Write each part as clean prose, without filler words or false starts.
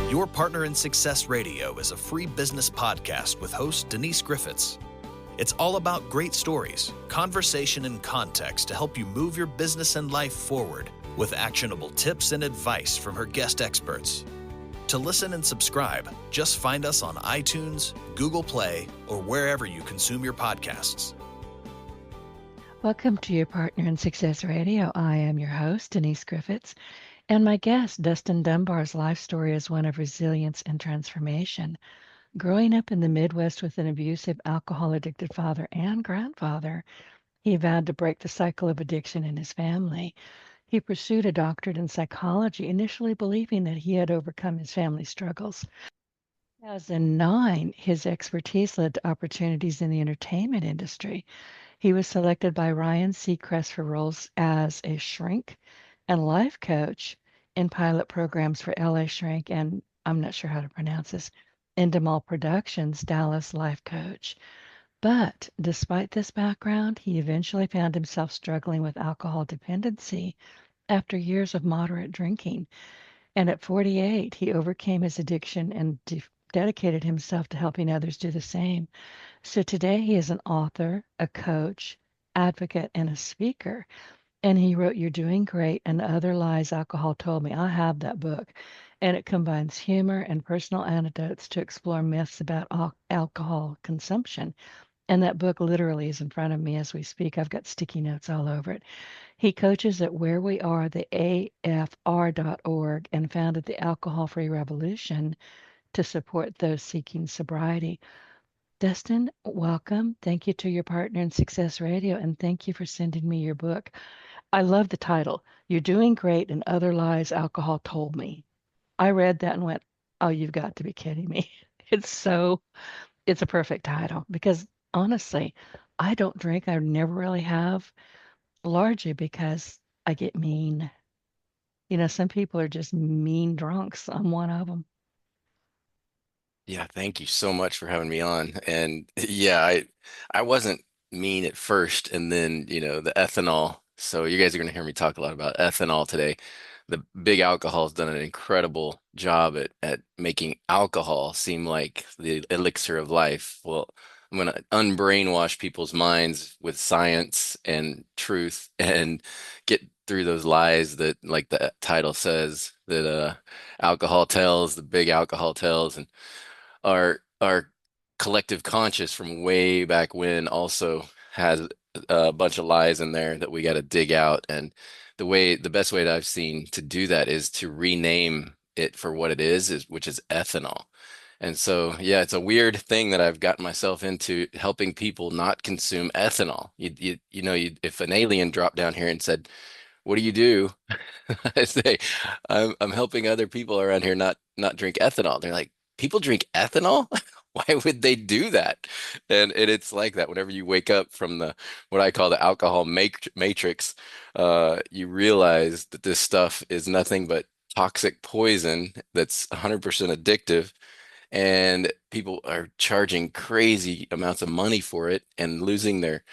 Your Partner in Success Radio is a free business podcast with host Denise Griffitts. It's all about great stories, conversation, and context to help you move your business and life forward with actionable tips and advice from her guest experts. To listen and subscribe, just find us on iTunes, Google Play, or wherever you consume your podcasts. Welcome to Your Partner in Success Radio. I am your host, Denise Griffitts, and my guest, Dustin Dunbar's life story is one of resilience and transformation. Growing up in the Midwest with an abusive, alcohol-addicted father and grandfather, he vowed to break the cycle of addiction in his family. He pursued a doctorate in psychology, initially believing that he had overcome his family struggles. In 2009, his expertise led to opportunities in the entertainment industry. He was selected by Ryan Seacrest for roles as a shrink and life coach in pilot programs for LA Shrink and I'm not sure how to pronounce this, Endemol Productions Dallas Life Coach. But despite this background, he eventually found himself struggling with alcohol dependency after years of moderate drinking. And at 48, he overcame his addiction and dedicated himself to helping others do the same. So today he is an author, a coach, advocate, and a speaker. And he wrote You're Doing Great and Other Lies Alcohol Told Me. I have that book. And it combines humor and personal anecdotes to explore myths about alcohol consumption. And that book literally is in front of me as we speak. I've got sticky notes all over it. He coaches at Where We Are, the AFR.org, and founded the Alcohol Free Revolution to support those seeking sobriety. Dustin, welcome. Thank you to Your Partner in Success Radio, and thank you for sending me your book. I love the title, You're Doing Great and Other Lies Alcohol Told Me. I read that and went, oh, you've got to be kidding me. It's a perfect title because honestly, I don't drink. I never really have, largely because I get mean. Some people are just mean drunks. I'm one of them. Yeah, thank you so much for having me on. And yeah, I wasn't mean at first, and then, the ethanol. So you guys are going to hear me talk a lot about ethanol today. The big alcohol has done an incredible job at making alcohol seem like the elixir of life. Well, I'm going to unbrainwash people's minds with science and truth and get through those lies that, like the title says, that alcohol tells, the big alcohol tells, and our collective conscious from way back when also has a bunch of lies in there that we got to dig out. And the best way that I've seen to do that is to rename it for what it is which is ethanol. And so, yeah, it's a weird thing that I've gotten myself into, helping people not consume ethanol. If an alien dropped down here and said, "What do you do?" I say, I'm helping other people around here not drink ethanol. They're like, people drink ethanol? Why would they do that? And it's like that whenever you wake up from the what I call the alcohol matrix, you realize that this stuff is nothing but toxic poison that's 100% addictive, and people are charging crazy amounts of money for it and losing their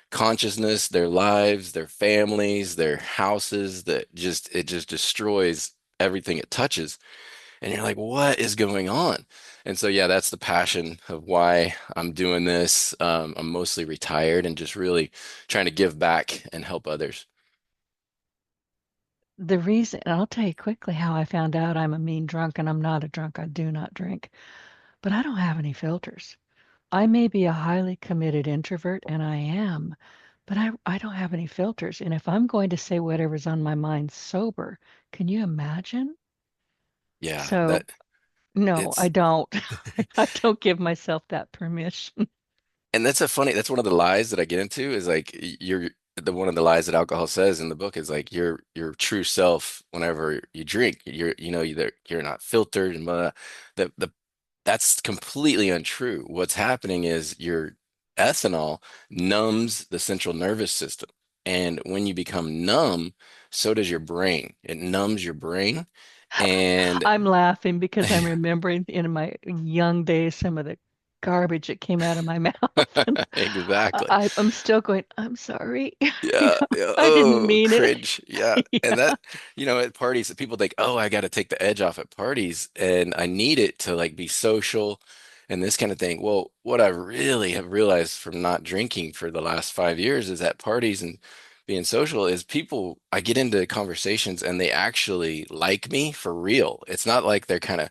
consciousness, their lives, their families, their houses. It just destroys everything it touches. And you're like, what is going on? And so, yeah, that's the passion of why I'm doing this. I'm mostly retired and just really trying to give back and help others. The reason, and I'll tell you quickly how I found out I'm a mean drunk and I'm not a drunk. I do not drink, but I don't have any filters. I may be a highly committed introvert, and I am, but I don't have any filters. And if I'm going to say whatever's on my mind sober, can you imagine? Yeah, So, no, I it's don't. I don't give myself that permission. and that's one of the lies that I get into is like one of the lies that alcohol says in the book is like your true self whenever you drink. You're not filtered and blah, blah. The That's completely untrue. What's happening is your ethanol numbs the central nervous system. And when you become numb, so does your brain. It numbs your brain. And I'm laughing because I'm remembering in my young days some of the garbage that came out of my mouth. And Exactly. I'm still going, I'm sorry. Yeah, yeah. I didn't Oh, mean it. cringe. Yeah. And Yeah. that, at parties, people think, oh, I got to take the edge off at parties and I need it to like be social and this kind of thing. Well, what I really have realized from not drinking for the last 5 years is that parties and being social is people, I get into conversations and they actually like me for real. It's not like they're kind of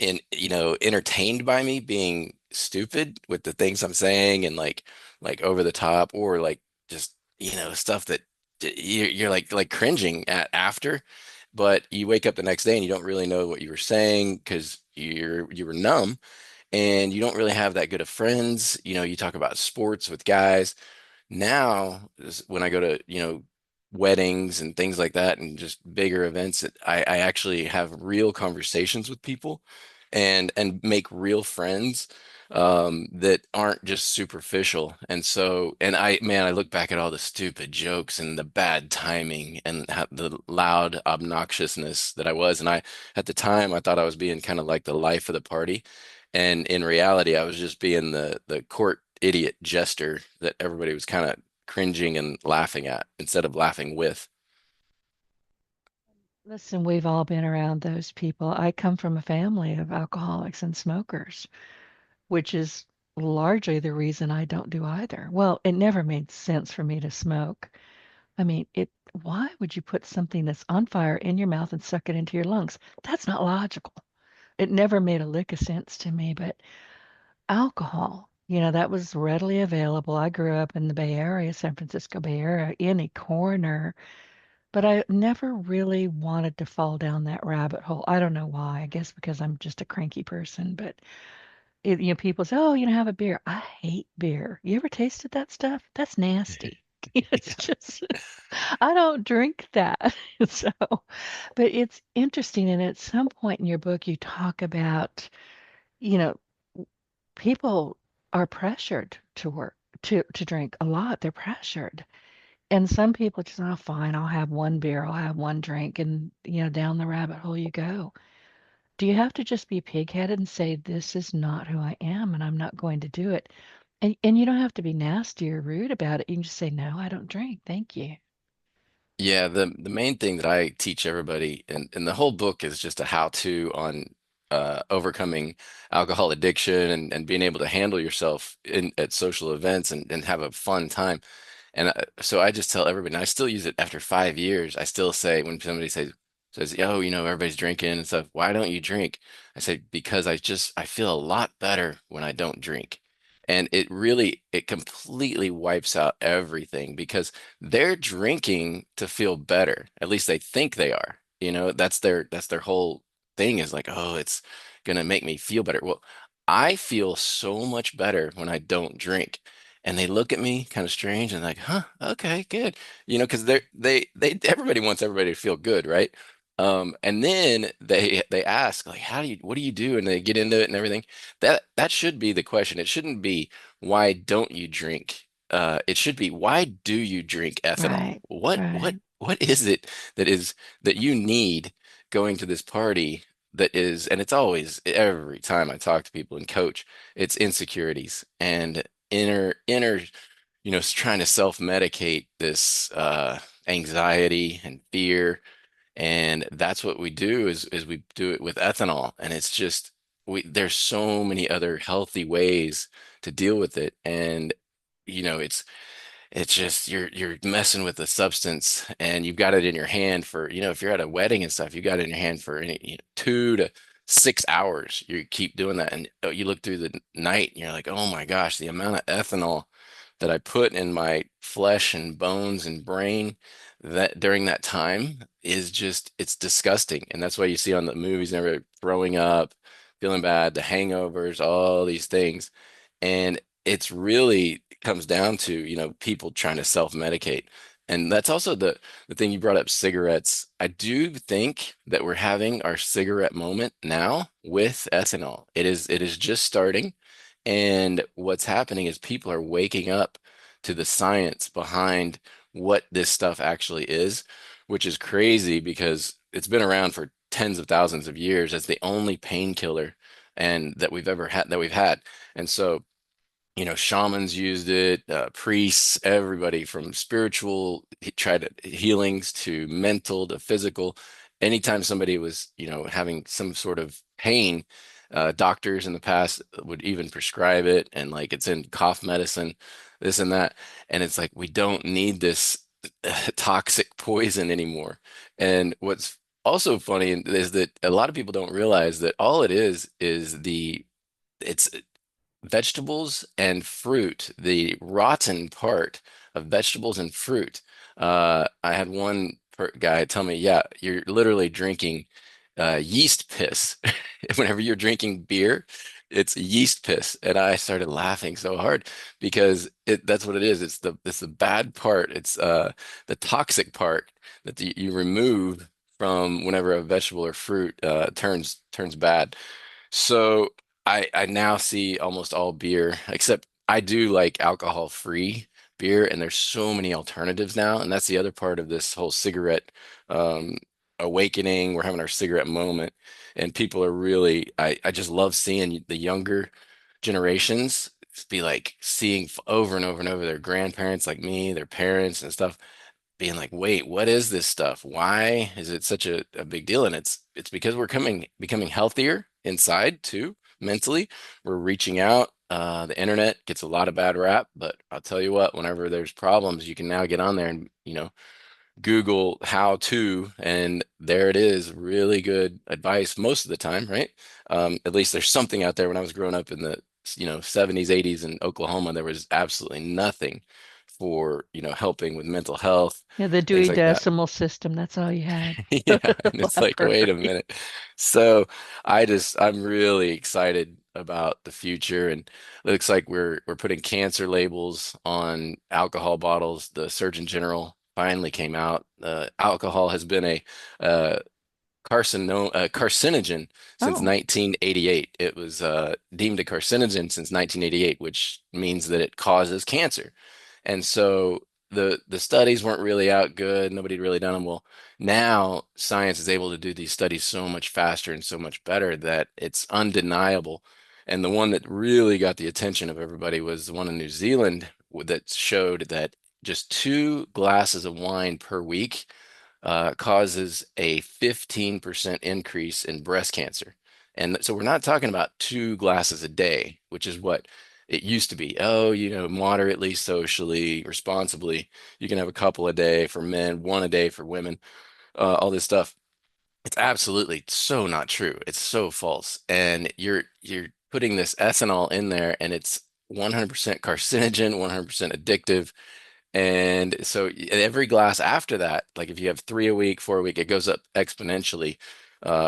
entertained by me being stupid with the things I'm saying and like over the top or like just stuff that you're like cringing at after, but you wake up the next day and you don't really know what you were saying because you were numb and you don't really have that good of friends. You talk about sports with guys now when I go to, weddings and things like that and just bigger events that I actually have real conversations with people and make real friends that aren't just superficial. And so, and I look back at all the stupid jokes and the bad timing and the loud obnoxiousness that I was. And at the time, I thought I was being kind of like the life of the party. And in reality, I was just being the court idiot jester that everybody was kind of cringing and laughing at instead of laughing with. Listen, we've all been around those people. I come from a family of alcoholics and smokers, which is largely the reason I don't do either. Well, it never made sense for me to smoke. I mean, why would you put something that's on fire in your mouth and suck it into your lungs? That's not logical. It never made a lick of sense to me, but alcohol, that was readily available. I grew up in the Bay Area, San Francisco Bay Area, any corner, but I never really wanted to fall down that rabbit hole. I don't know why. I guess because I'm just a cranky person, but people say, "Oh, have a beer." I hate beer. You ever tasted that stuff? That's nasty. It's Yeah. just I don't drink that. So, but it's interesting, and at some point in your book, you talk about, you know, people are pressured to work to drink a lot. They're pressured. And some people just, oh, fine, I'll have one beer, I'll have one drink, and down the rabbit hole you go. Do you have to just be pigheaded and say, this is not who I am and I'm not going to do it? And you don't have to be nasty or rude about it. You can just say, no, I don't drink. Thank you. Yeah, the main thing that I teach everybody, and the whole book is just a how-to on overcoming alcohol addiction and being able to handle yourself at social events and have a fun time. And so I just tell everybody, and I still use it after 5 years. I still say when somebody says, "Oh, everybody's drinking and stuff. Why don't you drink?" I say, "Because I feel a lot better when I don't drink." And it completely wipes out everything because they're drinking to feel better. At least they think they are. That's their whole thing is like, "Oh, it's gonna make me feel better." Well, I feel so much better when I don't drink and they look at me kind of strange and like, huh, okay, good. Because everybody wants everybody to feel good, right? And then they ask like, what do you do? And they get into it and everything. That should be the question. It shouldn't be why don't you drink? It should be why do you drink ethanol? Right, right. What is it that you need going to this party that is, and it's always every time I talk to people and coach, it's insecurities and inner trying to self-medicate this anxiety and fear, and that's what we do is we do it with ethanol, and it's just there's so many other healthy ways to deal with it, and it's just you're messing with the substance and you've got it in your hand for, if you're at a wedding and stuff, you got it in your hand for 2 to 6 hours. You keep doing that and you look through the night and you're like, oh my gosh, the amount of ethanol that I put in my flesh and bones and brain that during that time is just it's disgusting. And that's why you see on the movies never throwing up, feeling bad, the hangovers, all these things. And it's really comes down to, people trying to self-medicate. And that's also the thing you brought up, cigarettes. I do think that we're having our cigarette moment now with ethanol. It is just starting. And what's happening is people are waking up to the science behind what this stuff actually is, which is crazy because it's been around for tens of thousands of years as the only painkiller and that we've had. And so, shamans used it, priests, everybody from spiritual, tried healings to mental to physical. Anytime somebody was, having some sort of pain, doctors in the past would even prescribe it, and like it's in cough medicine, this and that. And it's like we don't need this toxic poison anymore. And what's also funny is that a lot of people don't realize that all it is it's vegetables and fruit, the rotten part of vegetables and fruit. I had one guy tell me, yeah, you're literally drinking yeast piss. Whenever you're drinking beer, it's yeast piss. And I started laughing so hard because that's what it is. It's the bad part. It's the toxic part that you remove from whenever a vegetable or fruit turns bad. So I now see almost all beer, except I do like alcohol-free beer, and there's so many alternatives now. And that's the other part of this whole cigarette um, awakening. We're having our cigarette moment, and people are really, I just love seeing the younger generations be like seeing over and over and over their grandparents like me, their parents and stuff being like, wait, what is this stuff? Why is it such a big deal? And it's because we're becoming healthier inside too, mentally. We're reaching out. The internet gets a lot of bad rap, but I'll tell you what, whenever there's problems, you can now get on there and, Google how to, and there it is. Really good advice most of the time, right? At least there's something out there. When I was growing up in the 70s, 80s in Oklahoma, there was absolutely nothing for helping with mental health, Yeah, the things Dewey like that. Decimal System, that's all you had. Yeah, and it's like, wait a Library. minute. So I'm really excited about the future, and it looks like we're putting cancer labels on alcohol bottles. The Surgeon General finally came out. Alcohol has been a uh, carcinogen since Oh, 1988. It was deemed a carcinogen since 1988, which means that it causes cancer. And so the studies weren't really out good. Nobody had really done them. Well, now science is able to do these studies so much faster and so much better that it's undeniable. And the one that really got the attention of everybody was the one in New Zealand that showed that just 2 glasses of wine per week causes a 15% increase in breast cancer. And so we're not talking about 2 glasses a day, which is what it used to be. Oh, moderately, socially, responsibly. You can have a couple a day for men, one a day for women, all this stuff. It's absolutely so not true. It's so false. And you're putting this ethanol in there, and it's 100% carcinogen, 100% addictive, and so every glass after that, like if you have 3 a week, 4 a week, it goes up exponentially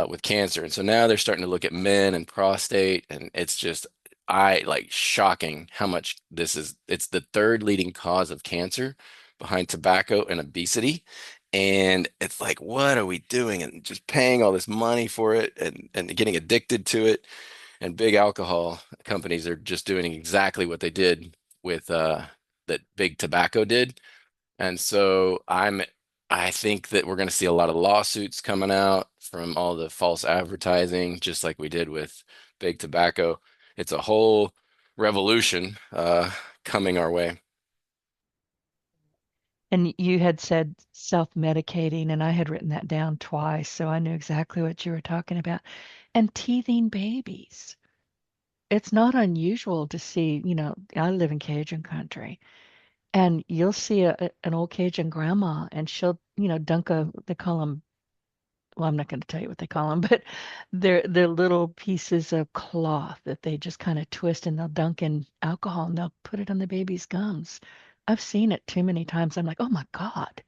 with cancer. And so now they're starting to look at men and prostate, and it's just I like shocking how much this is. It's the third leading cause of cancer behind tobacco and obesity. And it's like, what are we doing? And just paying all this money for it and getting addicted to it. And big alcohol companies are just doing exactly what they did with that big tobacco did. And so I think that we're going to see a lot of lawsuits coming out from all the false advertising, just like we did with big tobacco. It's a whole revolution coming our way. and you had said self-medicating, and I had written that down twice, so I knew exactly what you were talking about. And teething babies. It's not unusual to see, I live in Cajun country, and you'll see an old Cajun grandma, and she'll, dunk they call them, well, I'm not going to tell you what they call them, but they're little pieces of cloth that they just kind of twist, and they'll dunk in alcohol, and they'll put it on the baby's gums. I've seen it too many times. I'm like, oh my God,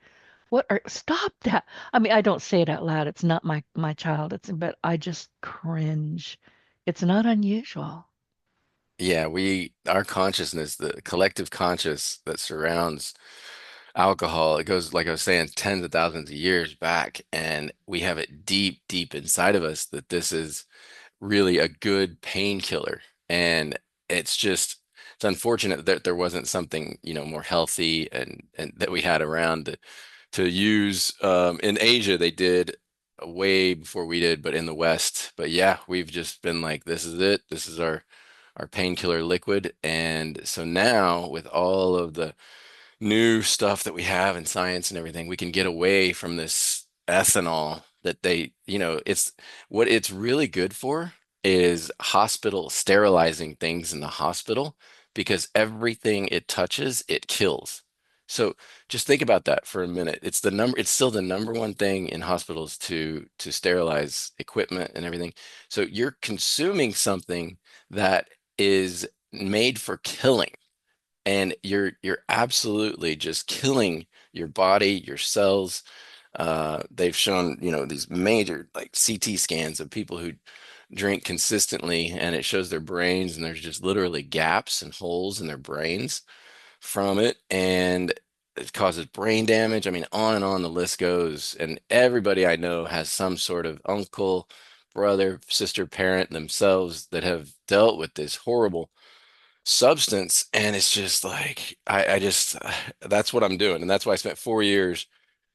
stop that. I mean, I don't say it out loud. It's not my child. But I just cringe. It's not unusual. Yeah, our consciousness, the collective conscious that surrounds alcohol, it goes, like I was saying, tens of thousands of years back, and we have it deep, deep inside of us that this is really a good painkiller. And it's unfortunate that there wasn't something, more healthy and that we had around to use. In Asia, they did. way before we did, but in the West. But yeah, we've just been like, this is it. This is our painkiller liquid. And so now with all of the new stuff that we have in science and everything, we can get away from this ethanol that it's what it's really good for is hospital sterilizing things in the hospital because everything it touches, it kills. So just think about that for a minute. It's still the number one thing in hospitals to sterilize equipment and everything. So you're consuming something that is made for killing and you're absolutely just killing your body, your cells. They've shown, these major like CT scans of people who drink consistently, and it shows their brains, and there's just literally gaps and holes in their brains from it, and it causes brain damage. I mean, on and on the list goes. And everybody I know has some sort of uncle, brother, sister, parent themselves that have dealt with this horrible substance. And it's just like I just that's what I'm doing, and that's why I spent 4 years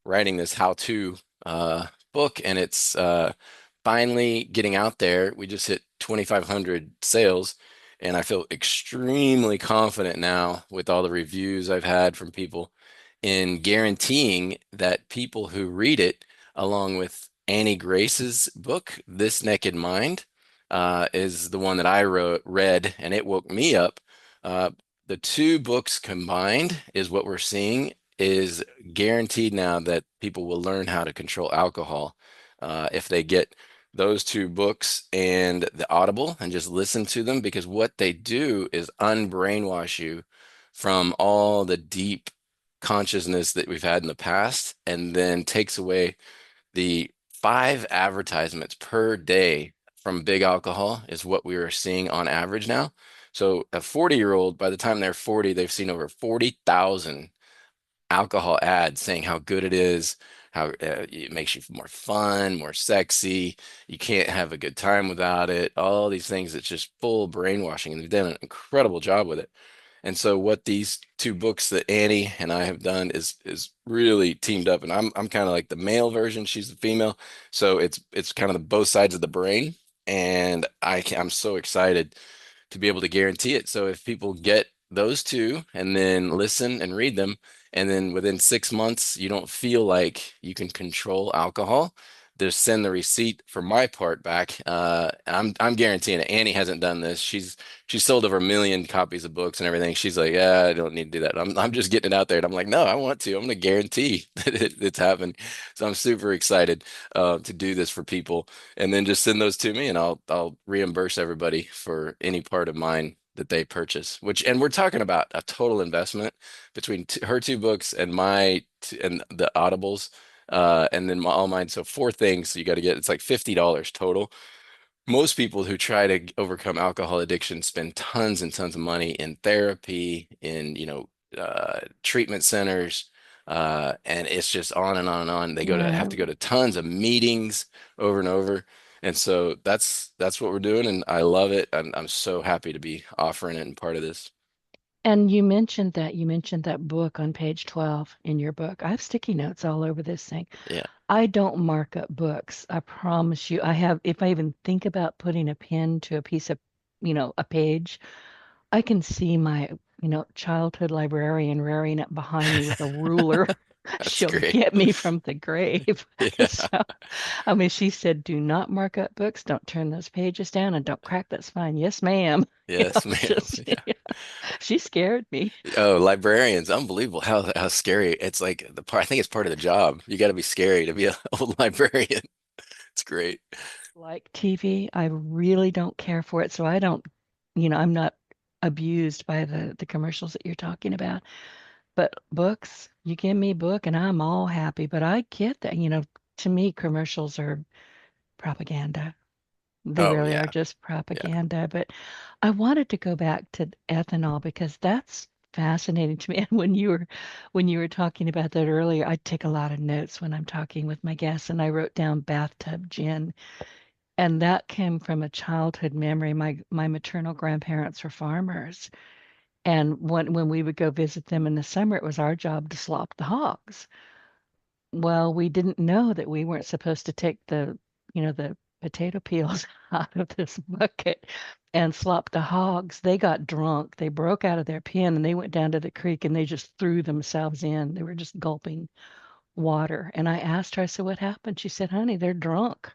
writing this how-to book, and it's finally getting out there. We just hit 2,500 sales, and I feel extremely confident now with all the reviews I've had from people in guaranteeing that people who read it, along with Annie Grace's book, This Naked Mind, is the one that I read, and it woke me up. Uh, the two books combined is what we're seeing is guaranteed now that people will learn how to control alcohol if they get those two books and the Audible and just listen to them, because what they do is unbrainwash you from all the deep consciousness that we've had in the past, and then takes away the 5 advertisements per day from big alcohol is what we are seeing on average now. So a 40-year-old, by the time they're 40, they've seen over 40,000 alcohol ads saying how good it is, how it makes you more fun, more sexy. You can't have a good time without it. All these things. It's just full brainwashing, and they've done an incredible job with it. And so what these two books that Annie and I have done is really teamed up, and I'm kind of like the male version, she's the female. So it's kind of the both sides of the brain, and I'm so excited to be able to guarantee it. So if people get those two and then listen and read them, and then within 6 months, you don't feel like you can control alcohol, just send the receipt for my part back. I'm guaranteeing it. Annie hasn't done this. She's sold over 1 million copies of books and everything. She's like, yeah, I don't need to do that. I'm just getting it out there. And I'm like, no, I want to. I'm going to guarantee that it's happening. So I'm super excited to do this for people, and then just send those to me, and I'll reimburse everybody for any part of mine that they purchase. And we're talking about a total investment between her two books and and the Audibles, and then all mine. So four things. So you got to get, it's like $50 total. Most people who try to overcome alcohol addiction spend tons and tons of money in therapy, in, treatment centers, and it's just on and on and on. They have Yeah. to go to tons of meetings over and over. And so that's what we're doing, and I love it. I'm so happy to be offering it and part of this. And you mentioned that book on page 12 in your book. I have sticky notes all over this thing. Yeah. I don't mark up books. I promise you. I have, if I even think about putting a pen to a piece of, a page, I can see my, childhood librarian rearing up behind me with a ruler. That's She'll great. get me from the grave. Yeah. So, I mean, she said, do not mark up books. Don't turn those pages down and don't crack that spine. Yes, ma'am. Yes, It's ma'am. just, Yeah. she scared me. Oh, librarians, unbelievable how scary. It's like the part, I think it's part of the job. You got to be scary to be an old librarian. It's great. Like TV, I really don't care for it. So I don't, I'm not abused by the commercials that you're talking about. But books, you give me a book and I'm all happy. But I get that, to me, commercials are propaganda. They Oh really are yeah. just Yeah. propaganda. But I wanted to go back to ethanol because that's fascinating to me. And when you were talking about that earlier, I take a lot of notes when I'm talking with my guests, and I wrote down bathtub gin. And that came from a childhood memory. My maternal grandparents were farmers. And when we would go visit them in the summer, it was our job to slop the hogs. Well, we didn't know that we weren't supposed to take the potato peels out of this bucket and slop the hogs. They got drunk. They broke out of their pen and they went down to the creek and they just threw themselves in. They were just gulping water. And I asked her, I said, what happened? She said, honey, they're drunk.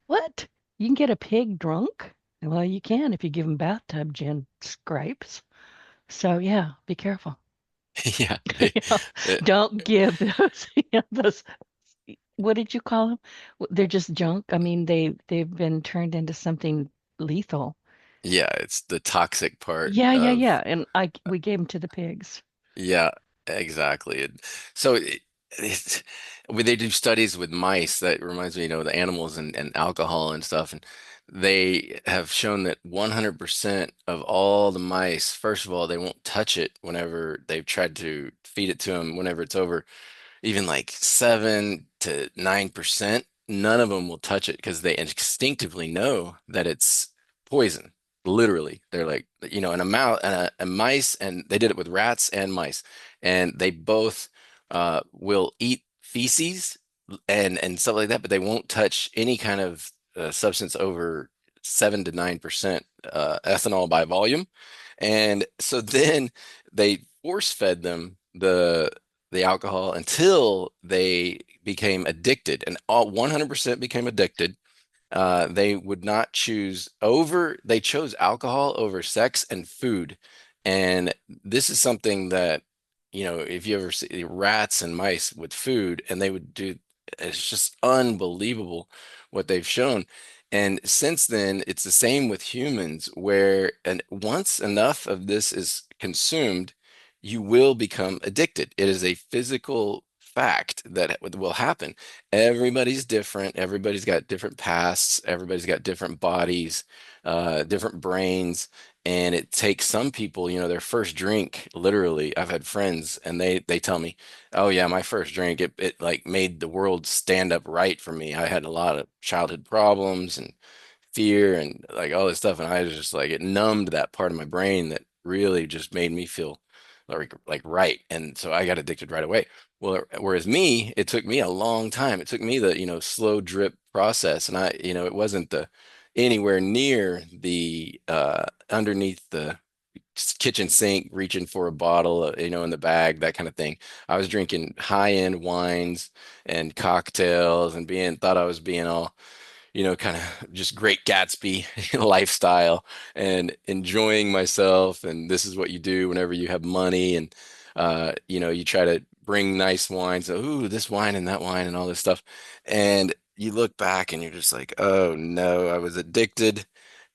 What? You can get a pig drunk? Well, you can if you give them bathtub gin scrapes. So yeah, be careful. Yeah, You know, uh, don't give those, those, what did you call them? They're just junk. I mean, they've been turned into something lethal. yeah, it's the toxic part Yeah, yeah, of. yeah. And we gave them to the pigs. Yeah, exactly. So it's, when they do studies with mice, that reminds me, the animals and alcohol and stuff, and they have shown that 100% of all the mice, first of all, they won't touch it whenever they've tried to feed it to them, whenever it's over even like 7 to 9%, none of them will touch it because they instinctively know that it's poison. Literally, they're like, and a mouse and a mice, and they did it with rats and mice, and they both will eat feces and stuff like that, but they won't touch any kind of substance over 7 to 9% ethanol by volume. And so then they force fed them the alcohol until they became addicted, and all 100% became addicted. They would not choose over, they chose alcohol over sex and food. And this is something that, if you ever see rats and mice with food, and they would do, it's just unbelievable what they've shown. And since then, it's the same with humans, where and once enough of this is consumed, you will become addicted. It is a physical fact that will happen. Everybody's different. Everybody's got different pasts. Everybody's got different bodies, different brains. And it takes some people, their first drink, literally, I've had friends and they tell me, oh yeah, my first drink, it like made the world stand up right for me. I had a lot of childhood problems and fear and like all this stuff. And I was just like, it numbed that part of my brain that really just made me feel like right. And so I got addicted right away. Well, whereas me, it took me a long time. It took me the, slow drip process. And it wasn't the anywhere near the underneath the kitchen sink reaching for a bottle, in the bag, that kind of thing. I was drinking high-end wines and cocktails and thought I was being all kind of just great Gatsby lifestyle and enjoying myself. And this is what you do whenever you have money. And, you try to bring nice wines. So, ooh, this wine and that wine and all this stuff. And you look back and you're just like, oh no, I was addicted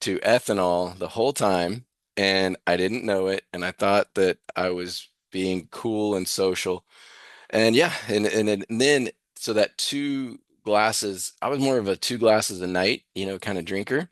to ethanol the whole time. And I didn't know it. And I thought that I was being cool and social, and yeah, and then so that 2 glasses, I was more of a 2 glasses a night, kind of drinker,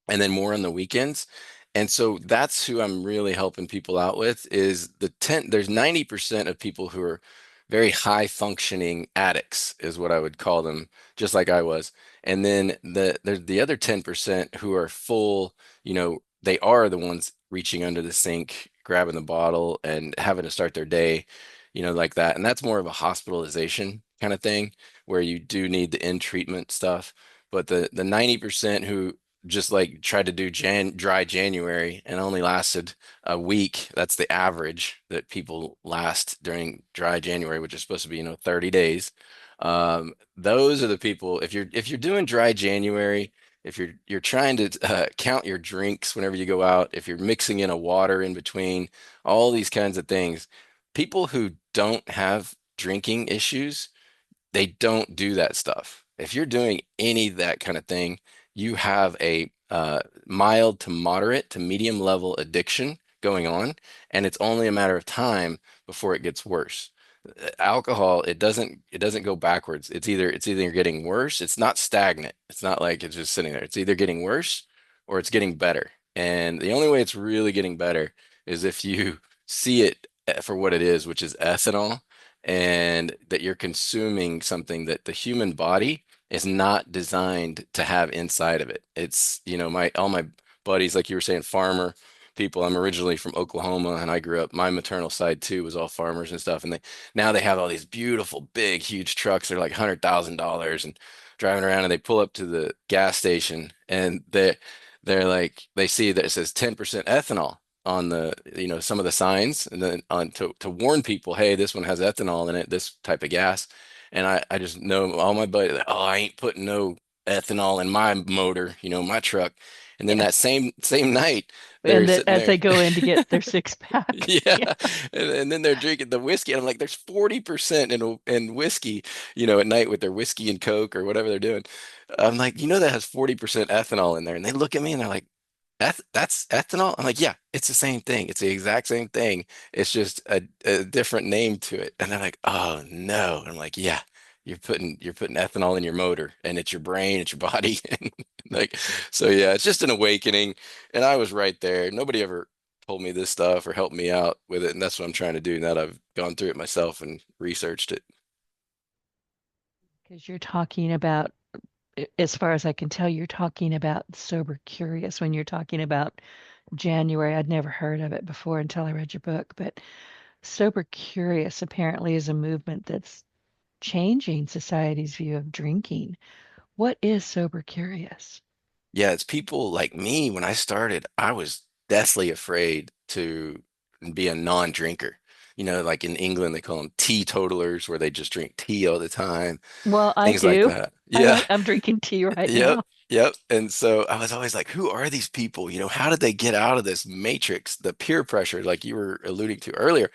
and then more on the weekends. And so that's who I'm really helping people out with is there's 90% of people who are very high functioning addicts is what I would call them, just like I was. And then there's the other 10% who are full, they are the ones reaching under the sink, grabbing the bottle and having to start their day, like that. And that's more of a hospitalization kind of thing where you do need the in treatment stuff. But the 90% who just like tried to do dry January and only lasted a week. That's the average that people last during dry January, which is supposed to be, 30 days. Those are the people, if you're doing dry January, if you're trying to count your drinks whenever you go out, if you're mixing in a water in between, all these kinds of things, people who don't have drinking issues, they don't do that stuff. If you're doing any of that kind of thing, you have a mild to moderate to medium level addiction going on, and it's only a matter of time before it gets worse. Alcohol, it doesn't go backwards. It's either getting worse. It's not stagnant. It's not like it's just sitting there. It's either getting worse or it's getting better. And the only way it's really getting better is if you see it for what it is, which is ethanol, and that you're consuming something that the human body is not designed to have inside of it. It's, my all my buddies, like you were saying, farmer people. I'm originally from Oklahoma, and I grew up, my maternal side too was all farmers and stuff. And now they have all these beautiful, big, huge trucks. They're like $100,000 and driving around, and they pull up to the gas station, and they're like, they see that it says 10% ethanol on the, some of the signs, and then on to warn people, hey, this one has ethanol in it, this type of gas. And I just know all my buddies, like, oh, I ain't putting no ethanol in my motor, my truck. And then Yeah. that same night, And they're that sitting as there. they go in to get their six pack. Yeah. Yeah. And then they're drinking the whiskey. And I'm like, there's 40% in whiskey, at night with their whiskey and Coke or whatever they're doing. I'm like, that has 40% ethanol in there. And they look at me and they're like, that's ethanol? I'm like, yeah, it's the same thing. It's the exact same thing. It's just a different name to it. And they're like, oh no. And I'm like, yeah, you're putting ethanol in your motor, and it's your brain, it's your body. And like, so yeah, it's just an awakening. And I was right there. Nobody ever told me this stuff or helped me out with it. And that's what I'm trying to do now that I've gone through it myself and researched it. Because you're talking about, as far as I can tell, you're talking about sober curious when you're talking about January. I'd never heard of it before until I read your book, but sober curious apparently is a movement that's changing society's view of drinking. What is sober curious? Yeah, it's people like me. When I started, I was deathly afraid to be a non-drinker. Like in England, they call them teetotalers, where they just drink tea all the time, Well, I things like do. that. Yeah. I'm drinking tea right Yep. now. Yep. And so I was always like, who are these people? How did they get out of this matrix, the peer pressure, like you were alluding to earlier?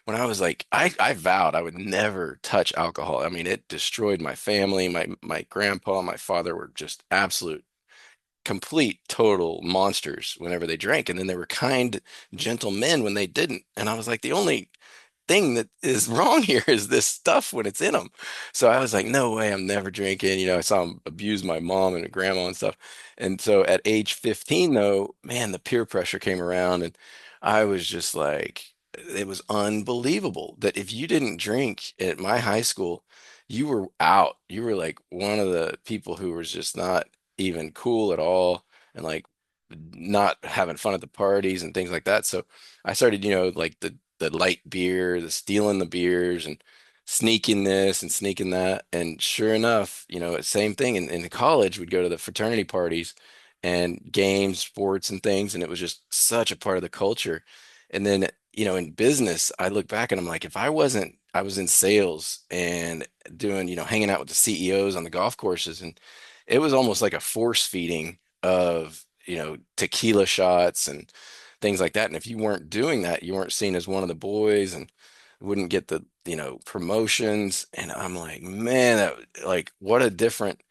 When I was like, I vowed I would never touch alcohol. I mean, it destroyed my family. My grandpa, my father were just absolute complete total monsters whenever they drank, and then they were kind gentle men when they didn't. And I was like, the only thing that is wrong here is this stuff when it's in them. So I was like, no way, I'm never drinking. I saw him abuse my mom and grandma and stuff. And so at age 15 though, man, the peer pressure came around, and I was just like, it was unbelievable that if you didn't drink at my high school, you were out. You were like one of the people who was just not even cool at all, and like not having fun at the parties and things like that. So I started, like the light beer, the stealing the beers and sneaking this and sneaking that. And sure enough, same thing in college, we'd go to the fraternity parties and games, sports and things, and it was just such a part of the culture. And then, in business, I look back and I'm like, if I was in sales and doing, hanging out with the CEOs on the golf courses, and it was almost like a force feeding of, tequila shots and things like that. And if you weren't doing that, you weren't seen as one of the boys and wouldn't get the, promotions. And I'm like, man, like what a different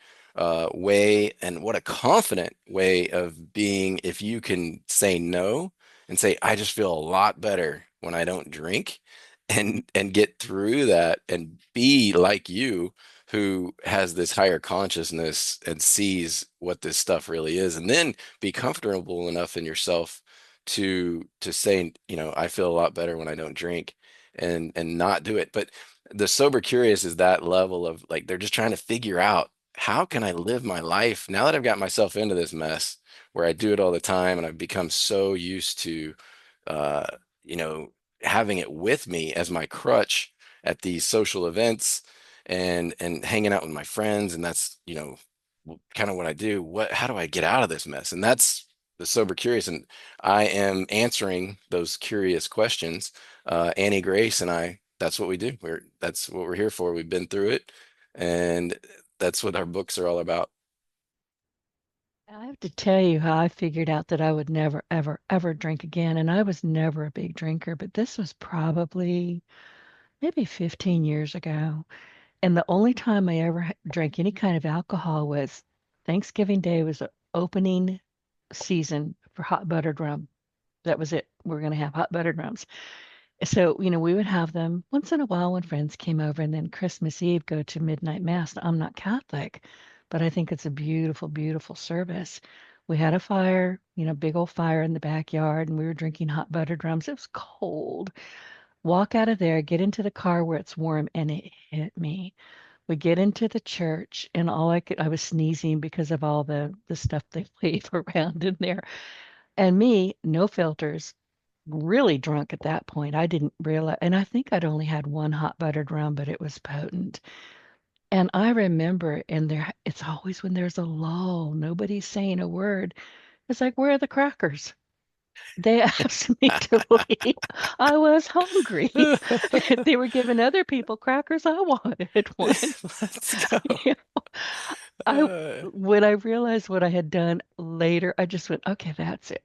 way, and what a confident way of being if you can say no and say, I just feel a lot better when I don't drink, and get through that and be like you, who has this higher consciousness and sees what this stuff really is, and then be comfortable enough in yourself to say, I feel a lot better when I don't drink, and not do it. But the sober curious is that level of like, they're just trying to figure out, how can I live my life now that I've got myself into this mess where I do it all the time, and I've become so used to uh you know having it with me as my crutch at these social events, and hanging out with my friends, and that's, kind of what I do. How do I get out of this mess? And that's the sober curious, and I am answering those curious questions. Annie Grace and I, that's what we do. That's what we're here for. We've been through it, and that's what our books are all about. I have to tell you how I figured out that I would never, ever, ever drink again. And I was never a big drinker, but this was probably maybe 15 years ago. And the only time I ever drank any kind of alcohol was Thanksgiving Day was the opening season for hot buttered rum. That was it. We're going to have hot buttered rums. So, we would have them once in a while when friends came over, and then Christmas Eve go to midnight mass. I'm not Catholic, but I think it's a beautiful, beautiful service. We had a fire, big old fire in the backyard, and we were drinking hot buttered rums. It was cold. Walk out of there, get into the car where it's warm, and it hit me. We get into the church, and I was sneezing because of all the stuff they leave around in there. And me, no filters, really drunk at that point. I didn't realize, and I think I'd only had one hot buttered rum, but it was potent. And I remember, and it's always when there's a lull, nobody's saying a word. It's like, where are the crackers? They asked me to leave. I was hungry. They were giving other people crackers. I wanted one. Let's go. You know, I Uh, when I realized what I had done later, I just went, okay, that's it.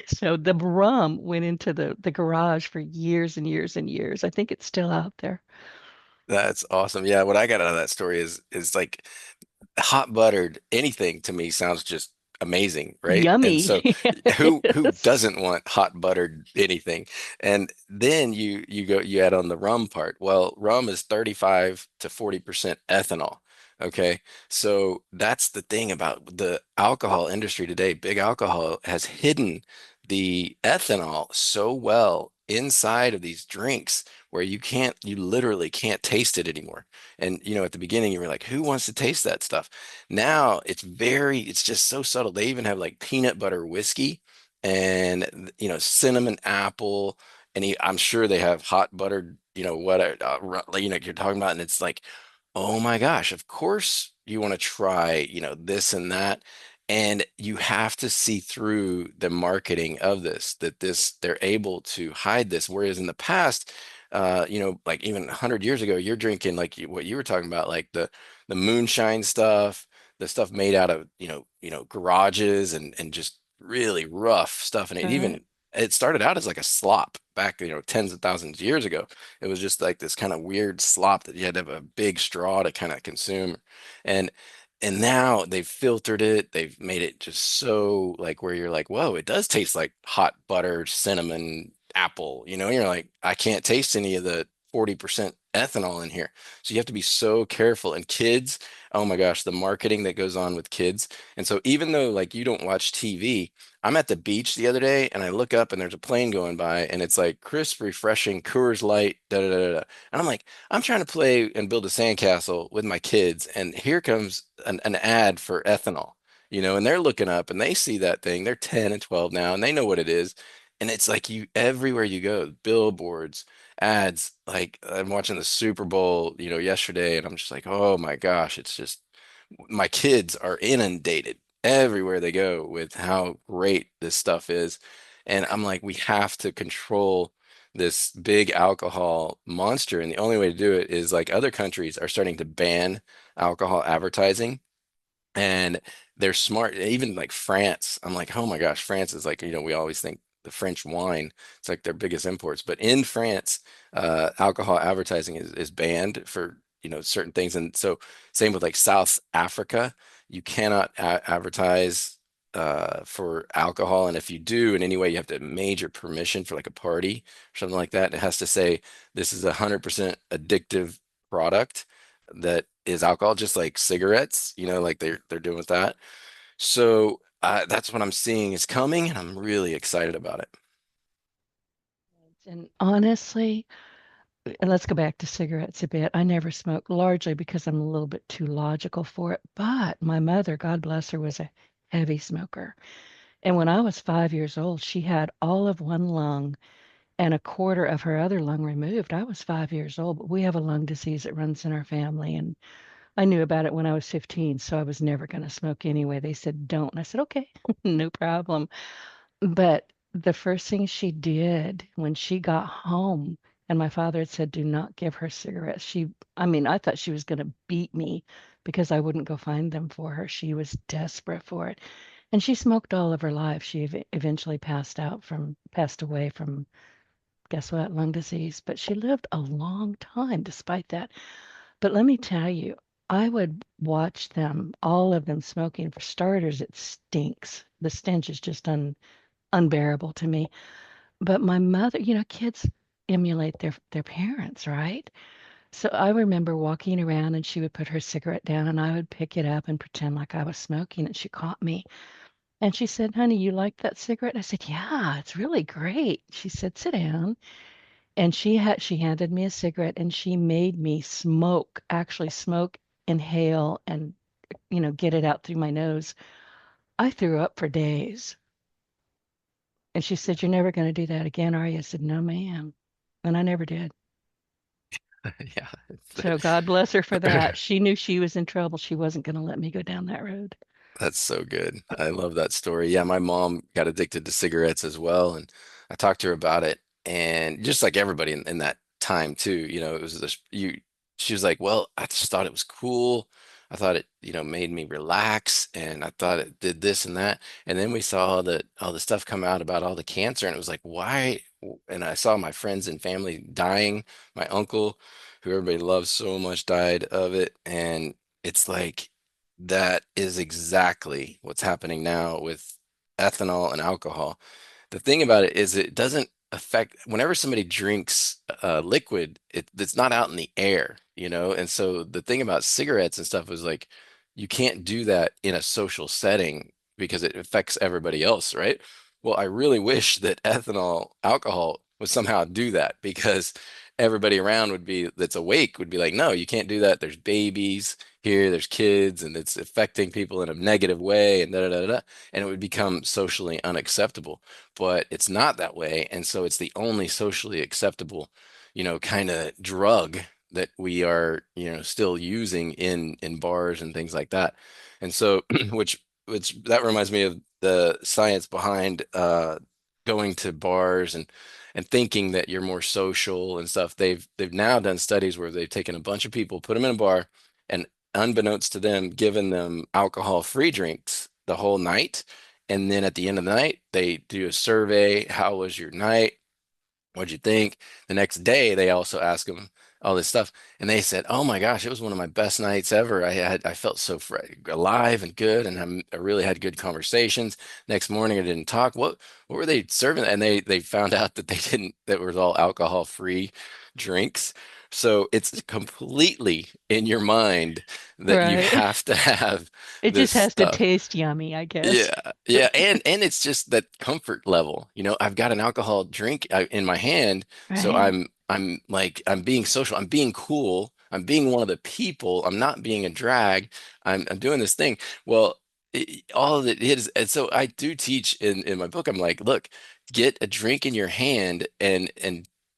So the rum went into the garage for years and years and years. I think it's still out there. that's awesome. Yeah, what I got out of that story is like hot buttered anything to me sounds just amazing, right? And Yummy. so who Yes. doesn't want hot buttered anything? And then you add on the rum part. Well, rum is 35 to 40% ethanol. Okay. So that's the thing about the alcohol industry today. Big alcohol has hidden the ethanol so well inside of these drinks where you literally can't taste it anymore. And at the beginning you were like, who wants to taste that stuff? Now it's just so subtle. They even have like peanut butter whiskey and cinnamon apple, and I'm sure they have hot buttered, what you're talking about, and it's like, oh my gosh, of course you want to try, this and that. And you have to see through the marketing of this, that they're able to hide this. Whereas in the past, like even 100 years ago, you're drinking like what you were talking about, like the moonshine stuff, the stuff made out of, garages and just really rough stuff. And Right. it started out as like a slop back, tens of thousands of years ago. It was just like this kind of weird slop that you had to have a big straw to kind of consume. And and now they've filtered it. They've made it just so like where you're like, whoa, it does taste like hot butter, cinnamon, apple. You're like, I can't taste any of the 40% ethanol in here. So you have to be so careful. And kids, oh my gosh, the marketing that goes on with kids. And so even though like you don't watch TV, I'm at the beach the other day and I look up and there's a plane going by and it's like crisp, refreshing, Coors Light, da da da da. Da. And I'm like, I'm trying to play and build a sandcastle with my kids, and here comes an ad for ethanol. And they're looking up and they see that thing. They're 10 and 12 now and they know what it is. And it's like you everywhere you go, billboards, ads. Like I'm watching the Super Bowl, yesterday, and I'm just like, oh my gosh, it's just my kids are inundated everywhere they go with how great this stuff is. And I'm like, we have to control this big alcohol monster. And the only way to do it is like other countries are starting to ban alcohol advertising, and they're smart. Even like France, I'm like, oh my gosh, France is like, we always think the French wine, it's like their biggest imports. But in France, alcohol advertising is banned for, certain things. And so same with like South Africa, you cannot advertise for alcohol. And if you do in any way, you have to have major permission for like a party or something like that. It has to say this is 100% addictive product that is alcohol, just like cigarettes, like they're doing with that. So that's what I'm seeing is coming, and I'm really excited about it. And honestly, and let's go back to cigarettes a bit. I never smoked largely because I'm a little bit too logical for it. But my mother, God bless her, was a heavy smoker. And when I was 5 years old, she had all of one lung and a quarter of her other lung removed. I was 5 years old, but we have a lung disease that runs in our family. And I knew about it when I was 15, so I was never going to smoke anyway. They said, don't. And I said, okay, no problem. But the first thing she did when she got home, and my father had said, do not give her cigarettes. I mean, I thought she was going to beat me because I wouldn't go find them for her. She was desperate for it. And she smoked all of her life. She eventually passed away from, guess what, lung disease. But she lived a long time despite that. But let me tell you, I would watch them, all of them smoking. For starters, it stinks. The stench is just unbearable to me. But my mother, kids emulate their parents, right? So I remember walking around and she would put her cigarette down and I would pick it up and pretend like I was smoking, and she caught me. And she said, "Honey, you like that cigarette?" I said, "Yeah, it's really great." She said, "Sit down." And she handed me a cigarette and she made me actually smoke, inhale, and get it out through my nose. I threw up for days. And she said, "You're never going to do that again, are you?" I said, "No, ma'am." And I never did. Yeah. So God bless her for that. She knew she was in trouble. She wasn't going to let me go down that road. That's so good. I love that story. Yeah, my mom got addicted to cigarettes as well, and I talked to her about it. And just like everybody in that time too, it was this she was like, "Well, I just thought it was cool. I thought it, made me relax, and I thought it did this and that." And then we saw all the stuff come out about all the cancer, and it was like, "Why?" And I saw my friends and family dying. My uncle, who everybody loves so much, died of it, and it's like that is exactly what's happening now with ethanol and alcohol. The thing about it is it doesn't affect whenever somebody drinks liquid, it's not out in the air, And so the thing about cigarettes and stuff is like you can't do that in a social setting because it affects everybody else, right? Well, I really wish that ethanol alcohol would somehow do that because everybody around would be that's awake would be like, no, you can't do that. There's babies here, there's kids, and it's affecting people in a negative way, and da da da da, and it would become socially unacceptable. But it's not that way, and so it's the only socially acceptable, kind of drug that we are, still using in bars and things like that. And so, which that reminds me of the science behind going to bars and thinking that you're more social and stuff. They've now done studies where they've taken a bunch of people, put them in a bar, and unbeknownst to them, given them alcohol-free drinks the whole night. And then at the end of the night, they do a survey. How was your night? What'd you think? The next day, they also ask them all this stuff, and they said, "Oh my gosh, it was one of my best nights ever. I felt so alive and good, and I really had good conversations. Next morning, I didn't talk. What were they serving?" And they found out that they didn't. That was all alcohol-free drinks. So it's completely in your mind that you Right. have to have It this just has to stuff. taste yummy, I guess. Yeah, yeah, and it's just that comfort level. I've got an alcohol drink in my hand, so Right. I'm like I'm being social. I'm being cool. I'm being one of the people. I'm not being a drag. I'm doing this thing. Well, all of it is, and so I do teach in my book. I'm like, look, get a drink in your hand and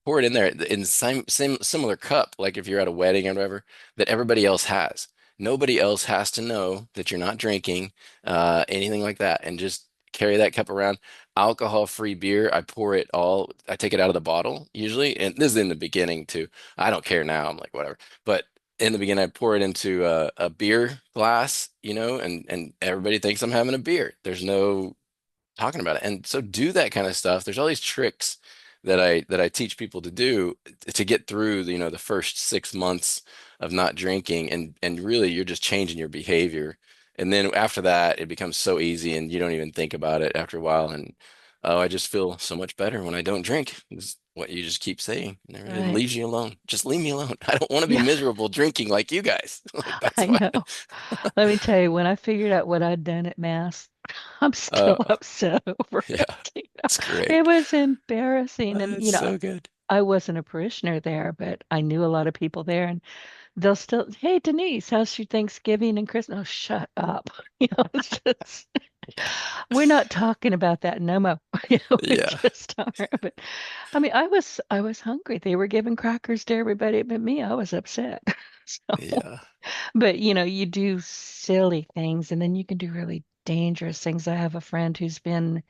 pour it in there in the same similar cup, like if you're at a wedding or whatever, that everybody else has. Nobody else has to know that you're not drinking anything like that, and just carry that cup around. Alcohol-free beer, I take it out of the bottle usually, and this is in the beginning too. I don't care now. I'm like, whatever. But in the beginning, I pour it into a beer glass, and everybody thinks I'm having a beer. There's no talking about it. And so do that kind of stuff. There's all these tricks that I teach people to do to get through the first 6 months of not drinking, and really you're just changing your behavior. And then after that, it becomes so easy and you don't even think about it after a while. And oh, I just feel so much better when I don't drink. Is what you just keep saying. It Right. leaves you alone. Just leave me alone. I don't want to be Yeah, miserable drinking like you guys. Like that's I why. know. Let me tell you, when I figured out what I'd done at Mass, I'm Uh, still upset over yeah, it. it's It great. was embarrassing. And, It's so good. I wasn't a parishioner there, but I knew a lot of people there. And they'll still, "Hey, Denise, how's your Thanksgiving and Christmas?" Oh, shut up. It's just, we're not talking about that no more. We Yeah, just aren't. But I mean, I was hungry. They were giving crackers to everybody but me. I was upset. So, yeah. but you do silly things and then you can do really dangerous things. I have a friend who's been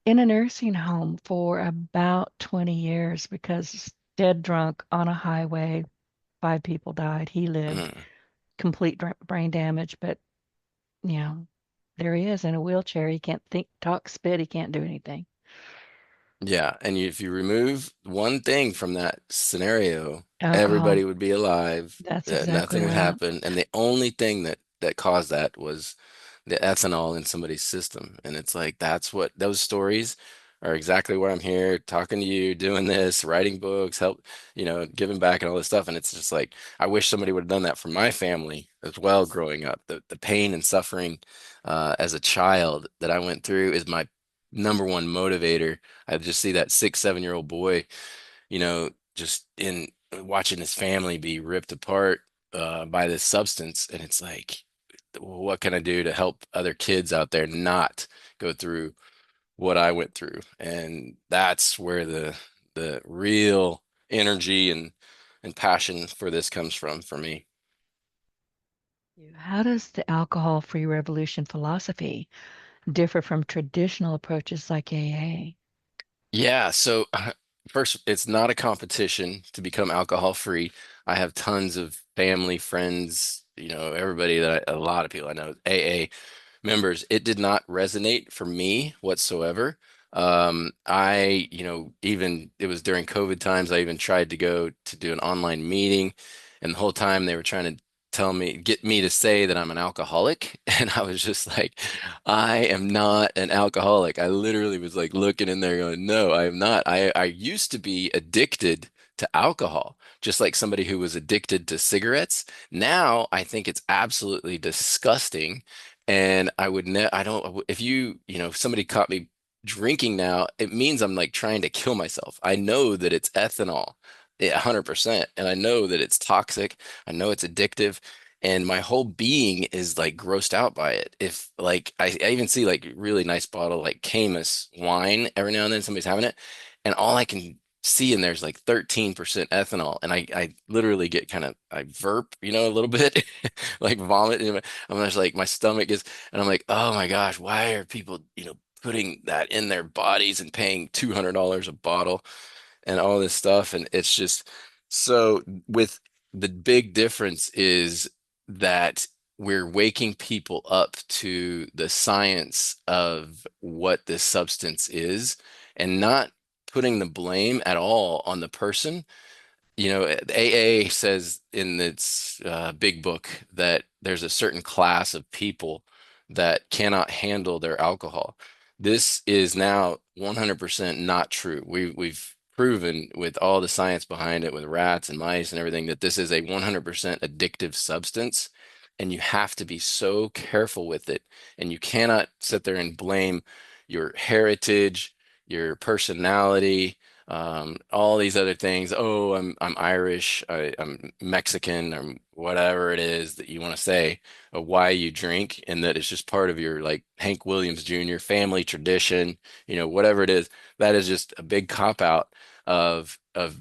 in a nursing home for about 20 years because dead drunk on a highway. Five people died. He lived, Mm. complete brain damage, but you know, there he is in a wheelchair. He can't think, talk, spit. He can't do anything. Yeah, and if you remove one thing from that scenario, Alcohol. everybody would be alive, That's exactly nothing would right. happen, and the only thing that caused that was the ethanol in somebody's system. And it's like that's what those stories are exactly why I'm here talking to you, doing this, writing books, help, giving back and all this stuff. And it's just like I wish somebody would have done that for my family as well growing up. The pain and suffering as a child that I went through is my number one motivator. I just see that 6, 7 year old boy, just in watching his family be ripped apart by this substance. And it's like, what can I do to help other kids out there not go through what I went through. And that's where the real energy and passion for this comes from for me. How does the alcohol-free revolution philosophy differ from traditional approaches like AA? Yeah, so first, it's not a competition to become alcohol free. I have tons of family, friends, everybody a lot of people I know, AA members. It did not resonate for me whatsoever. Even it was during COVID times, I even tried to go to do an online meeting, and the whole time they were trying to get me to say that I'm an alcoholic. And I was just like, I am not an alcoholic. I literally was like looking in there going, no, I am not. I used to be addicted to alcohol, just like somebody who was addicted to cigarettes. Now I think it's absolutely disgusting. And I don't, if if somebody caught me drinking now, it means I'm like trying to kill myself. I know that it's ethanol, 100%. And I know that it's toxic. I know it's addictive. And my whole being is like grossed out by it. If like, I even see like really nice bottle, like Camus wine every now and then somebody's having it. And all I can see in there is like 13% ethanol. And I literally get I verp, a little bit, like vomit. I'm just like, my stomach is, and I'm like, oh my gosh, why are people, putting that in their bodies and paying $200 a bottle and all this stuff? And it's just so with the big difference is that we're waking people up to the science of what this substance is and not putting the blame at all on the person. AA says in its big book that there's a certain class of people that cannot handle their alcohol. This is now 100% not true. We've proven with all the science behind it, with rats and mice and everything, that this is a 100% addictive substance, and you have to be so careful with it. And you cannot sit there and blame your heritage, your personality, all these other things. Oh, I'm Irish, I'm Mexican, or whatever it is that you want to say, of why you drink, and that it's just part of your like Hank Williams Jr. family tradition, whatever it is. That is just a big cop out of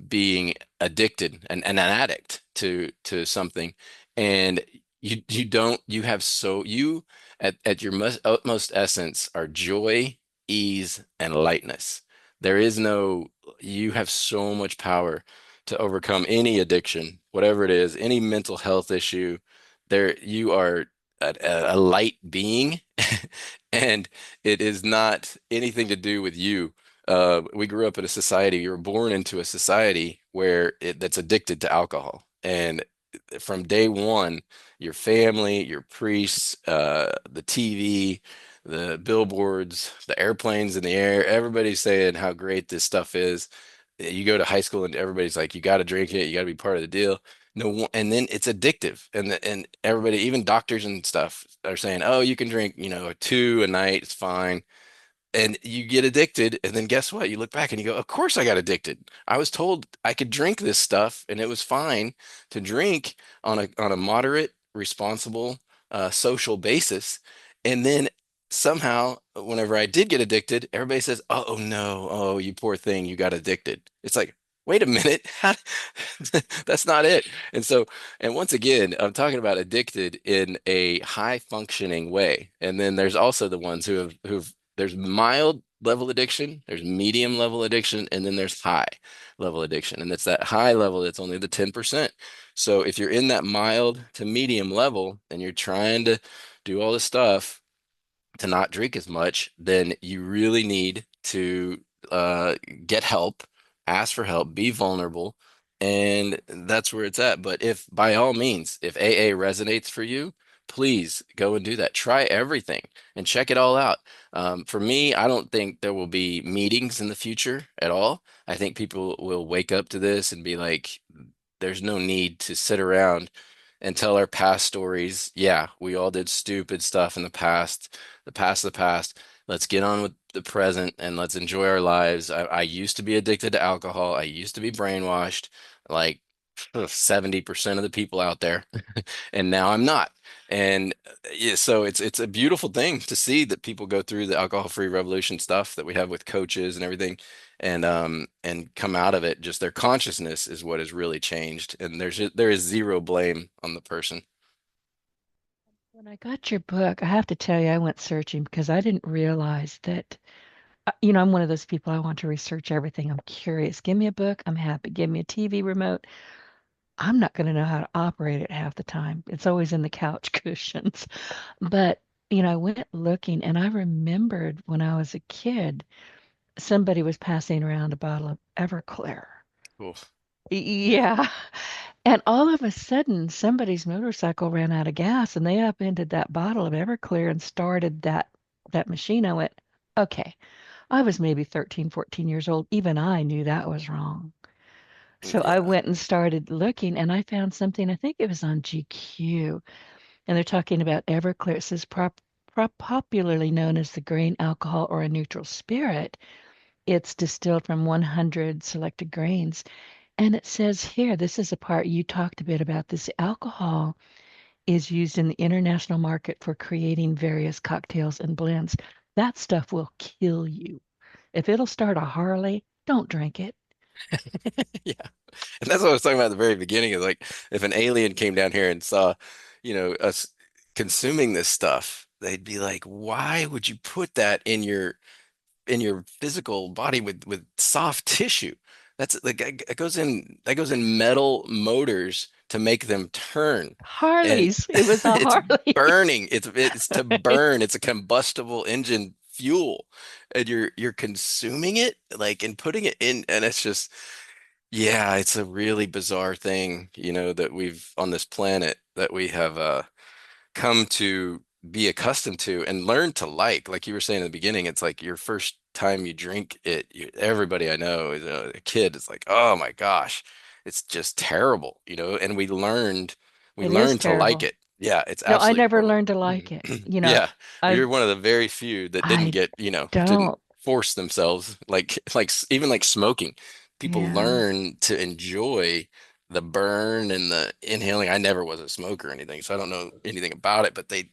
being addicted and an addict to something. And you don't you have so you at your utmost essence are joy, ease, and lightness. There is no, you have so much power to overcome any addiction, whatever it is, any mental health issue. There, you are a light being, and it is not anything to do with you. We grew up in a society, you were born into a society where that's addicted to alcohol. And from day one, your family, your priests, the TV, the billboards, the airplanes in the air, everybody's saying how great this stuff is. You go to high school and everybody's like, you got to drink it, you got to be part of the deal. No, and then it's addictive, and everybody, even doctors and stuff, are saying, oh, you can drink, a two a night, it's fine. And you get addicted, and then guess what? You look back and you go, of course I got addicted. I was told I could drink this stuff and it was fine to drink on a moderate, responsible, social basis. And then somehow, whenever I did get addicted, everybody says, oh no, oh, you poor thing, you got addicted. It's like, wait a minute, that's not it. And so, and once again, I'm talking about addicted in a high functioning way. And then there's also the ones who've there's mild level addiction, there's medium level addiction, and then there's high level addiction. And it's that high level that's only the 10%. So if you're in that mild to medium level and you're trying to do all this stuff to not drink as much, then you really need to uh, get help, ask for help, be vulnerable, and that's where it's at. But if by all means, if AA resonates for you, please go and do that. Try everything and check it all out. For me, I don't think there will be meetings in the future at all. I think people will wake up to this and be like, there's no need to sit around and tell our past stories. Yeah, we all did stupid stuff in the past, the past. Let's get on with the present and let's enjoy our lives. I used to be addicted to alcohol. I used to be brainwashed. Like, 70% of the people out there, and now I'm not. And yeah, so it's a beautiful thing to see that people go through the alcohol-free revolution stuff that we have with coaches and everything, and come out of it. Just their consciousness is what has really changed, and there is zero blame on the person. When I got your book, I have to tell you, I went searching because I didn't realize that, you know, I'm one of those people, I want to research everything. I'm curious. Give me a book, I'm happy. Give me a TV remote. I'm not going to know how to operate it half the time. It's always in the couch cushions. But, you know, I went looking and I remembered when I was a kid, somebody was passing around a bottle of Everclear. Cool. Yeah. And all of a sudden, somebody's motorcycle ran out of gas and they upended that bottle of Everclear and started that machine. I went, okay. I was maybe 13, 14 years old. Even I knew that was wrong. So I Yeah. went and started looking and I found something, I think it was on GQ, and they're talking about Everclear. It says popularly known as the grain alcohol or a neutral spirit. It's distilled from 100 selected grains. And it says here, this is a part you talked a bit about this. Alcohol is used in the international market for creating various cocktails and blends. That stuff will kill you. If it'll start a Harley, don't drink it. Yeah. And that's what I was talking about at the very beginning is like if an alien came down here and saw, us consuming this stuff, they'd be like, why would you put that in your physical body with soft tissue? That's like that goes in metal motors to make them turn. And Harleys. It was a it's Harleys. burning. It's to Right. burn. It's a combustible engine fuel. And you're consuming it like and putting it in, and it's just yeah, it's a really bizarre thing, that we've on this planet that we have come to be accustomed to and learn to like. Like you were saying in the beginning, it's like your first time you drink it, everybody I know is a kid is like, oh my gosh, it's just terrible, and we It is learned to like terrible. it. Yeah, it's No, I absolutely never horrible. learned to like it. You know, Yeah, I you're one of the very few that didn't I get, didn't don't. force themselves even like smoking. People Yeah. learn to enjoy the burn and the inhaling. I never was a smoker or anything, so I don't know anything about it, but they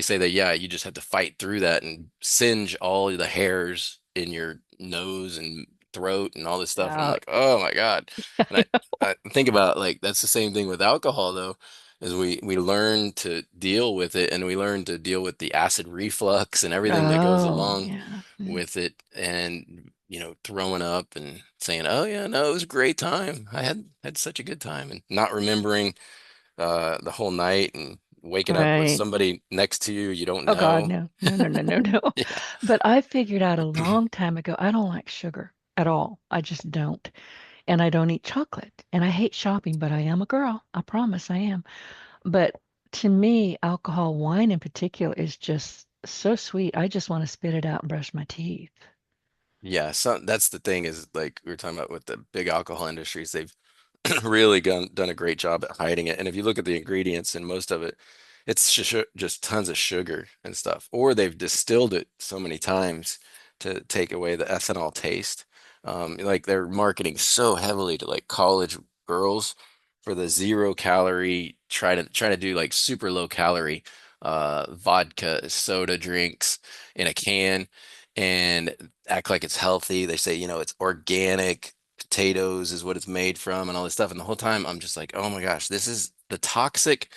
say that yeah, you just have to fight through that and singe all the hairs in your nose and throat and all this stuff. And I'm Oh, like, oh my God. And I know. I think about like that's the same thing with alcohol though, is we learn to deal with it and we learn to deal with the acid reflux and everything that goes Oh, along yeah. with it and throwing up and saying, "Oh yeah, no, it was a great time. I had such a good time," and not remembering the whole night and waking up with Right. somebody next to you you don't Oh God, know. no. No, no, no, no, no. Yeah. But I figured out a long time ago, I don't like sugar at all. I just don't. And I don't eat chocolate. And I hate shopping, but I am a girl. I promise I am. But to me, alcohol, wine in particular, is just so sweet. I just want to spit it out and brush my teeth. Yeah, so that's the thing is like we were talking about with the big alcohol industries, they've really done a great job at hiding it. And if you look at the ingredients and most of it, it's just tons of sugar and stuff. Or they've distilled it so many times to take away the ethanol taste. Like they're marketing so heavily to like college girls for the 0 calorie, try to do like super low calorie vodka soda drinks in a can and act like it's healthy. They say, it's organic potatoes is what it's made from and all this stuff. And the whole time I'm just like, oh my gosh, this is the toxic,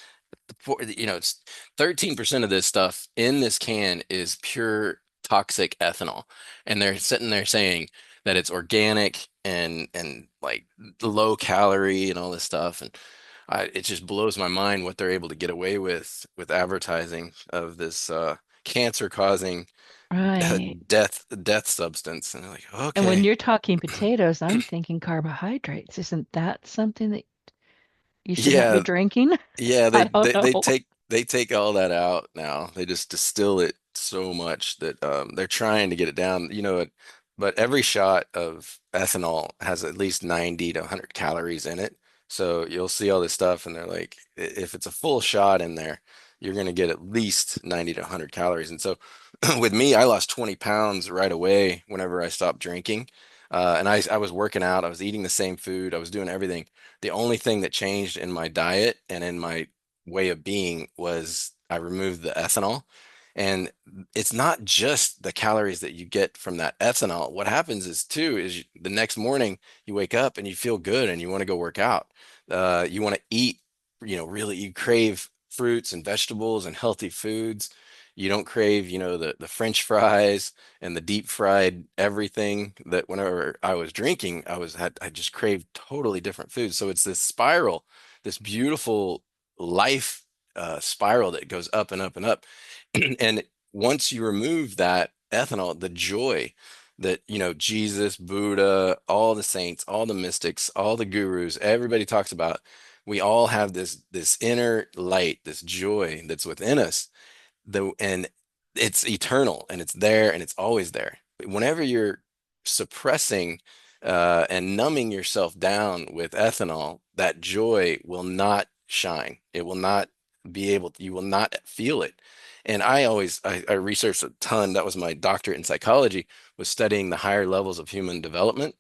it's 13% of this stuff in this can is pure toxic ethanol. And they're sitting there saying that it's organic and like low calorie and all this stuff. And it just blows my mind what they're able to get away with advertising of this cancer causing Right. death substance. And they're like, And when okay. you're talking potatoes, I'm thinking carbohydrates. Isn't that something that you should not be Yeah, drinking? yeah, I don't know. they take all that out now. They just distill it so much that they're trying to get it down, but every shot of ethanol has at least 90 to 100 calories in it. So you'll see all this stuff and they're like if it's a full shot in there, you're going to get at least 90 to 100 calories. And so with me, I lost 20 pounds right away whenever I stopped drinking. And I was working out, I was eating the same food, I was doing everything. The only thing that changed in my diet and in my way of being was I removed the ethanol. And it's not just the calories that you get from that ethanol. What happens is too is the next morning you wake up and you feel good and you want to go work out. You want to eat, really you crave fruits and vegetables and healthy foods. You don't crave, the French fries and the deep fried everything that whenever I was drinking, I just craved totally different foods. So it's this spiral, this beautiful life spiral that goes up and up and up. And once you remove that ethanol, the joy that, Jesus, Buddha, all the saints, all the mystics, all the gurus, everybody talks about, we all have this inner light, this joy that's within us, and it's eternal and it's there and it's always there. Whenever you're suppressing and numbing yourself down with ethanol, that joy will not shine. It will not you will not feel it. And I researched a ton. That was my doctorate in psychology, was studying the higher levels of human development.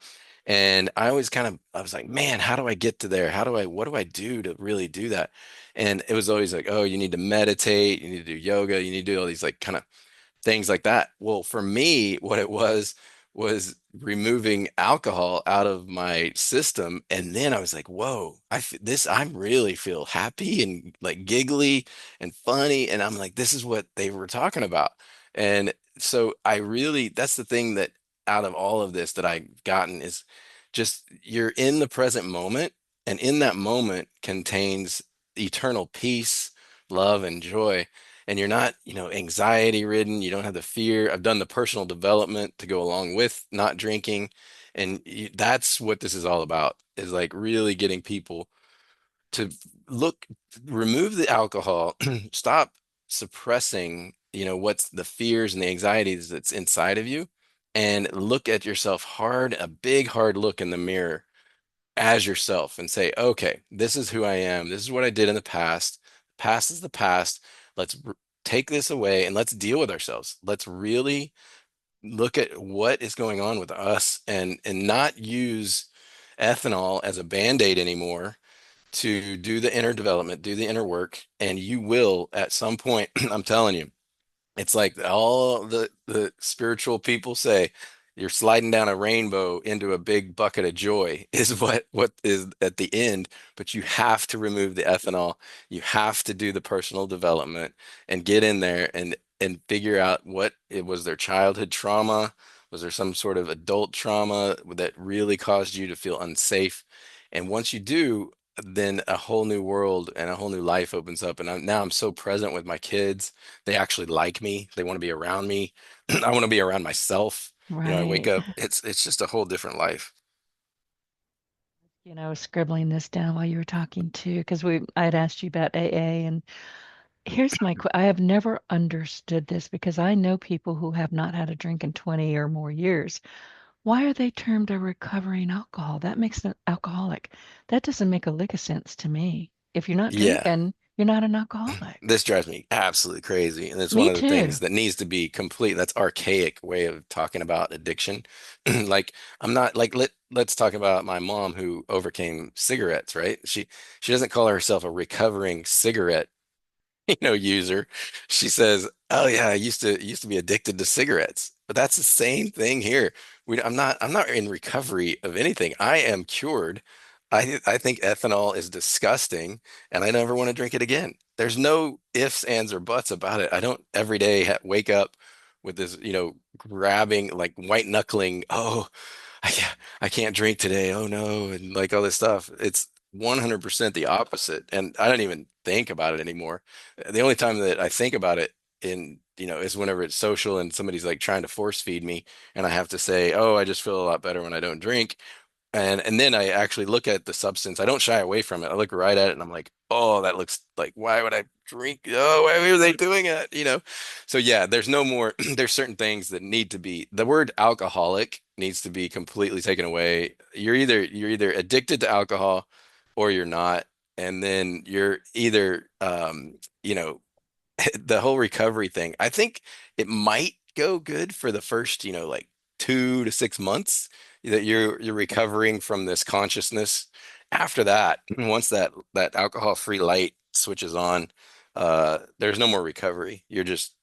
And I was like, man, how do I get to there? What do I do to really do that? And it was always like, oh, you need to meditate, you need to do yoga, you need to do all these like kind of things like that. Well, for me, what it was removing alcohol out of my system. And then I was like, whoa, I really feel happy and like giggly and funny. And I'm like, this is what they were talking about. And so that's the thing that out of all of this that I've gotten is just you're in the present moment. And in that moment contains eternal peace, love, and joy, and you're not, anxiety ridden. You don't have the fear. I've done the personal development to go along with not drinking. And that's what this is all about, is like really getting people to look, remove the alcohol, stop suppressing, what's the fears and the anxieties that's inside of you, and look at yourself hard, a big hard look in the mirror as yourself and say, okay, this is who I am. This is what I did in the past. Past is the past. Let's take this away and let's deal with ourselves. Let's really look at what is going on with us and not use ethanol as a band-aid anymore to do the inner development, do the inner work, and you will at some point, I'm telling you, it's like all the spiritual people say, you're sliding down a rainbow into a big bucket of joy is what is at the end, but you have to remove the ethanol. You have to do the personal development and get in there and figure out what it was, their childhood trauma, was there some sort of adult trauma that really caused you to feel unsafe? And once you do, then a whole new world and a whole new life opens up. And now I'm so present with my kids. They actually like me. They want to be around me. I want to be around myself. I wake Right. up, it's just a whole different life. I was scribbling this down while you were talking too, because I had asked you about AA, and here's I have never understood this because I know people who have not had a drink in 20 or more years. Why are they termed a recovering alcohol? That makes them alcoholic. That doesn't make a lick of sense to me. If you're not Yeah. drinking, you're not an alcoholic. This drives me absolutely crazy. And it's one Me of the things too. that needs to be complete. That's archaic way of talking about addiction. Like I'm not like let's talk about my mom who overcame cigarettes, right? She doesn't call herself a recovering cigarette user. She says, "Oh yeah, I used to be addicted to cigarettes." But that's the same thing here. I'm not in recovery of anything. I am cured. I think ethanol is disgusting, and I never want to drink it again. There's no ifs, ands, or buts about it. I don't every day wake up with this, grabbing, like white knuckling. Oh, I can't drink today. Oh no, and like all this stuff. It's 100% the opposite, and I don't even think about it anymore. The only time that I think about it is whenever it's social and somebody's like trying to force feed me, and I have to say, "Oh, I just feel a lot better when I don't drink." And then I actually look at the substance. I don't shy away from it. I look right at it and I'm like, oh, that looks like, why would I drink? Oh, why are they doing it? So yeah, there's no more, there's certain things that need to be, the word alcoholic needs to be completely taken away. You're either addicted to alcohol or you're not. And then you're either the whole recovery thing. I think it might go good for the first, like 2 to 6 months. that you're recovering from this consciousness. After that, once that alcohol-free light switches on, there's no more recovery. You're just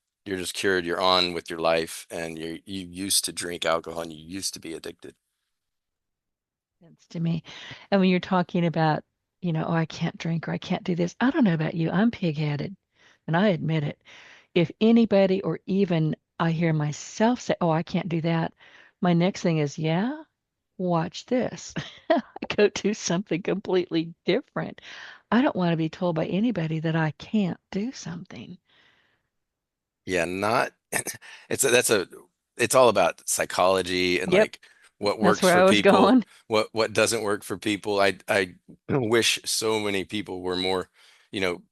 cured. You're on with your life, and you used to drink alcohol and you used to be addicted. Sense to me. And when you're talking about, oh, I can't drink or I can't do this, I don't know about you. I'm pig-headed, and I admit it. If anybody or even I hear myself say, oh, I can't do that, my next thing is, yeah, watch this. I go do something completely different. I don't want to be told by anybody that I can't do something. Yeah, not that's a it's all about psychology and Yep, like what that's works where for I was people, going. what doesn't work for people. I wish so many people were more,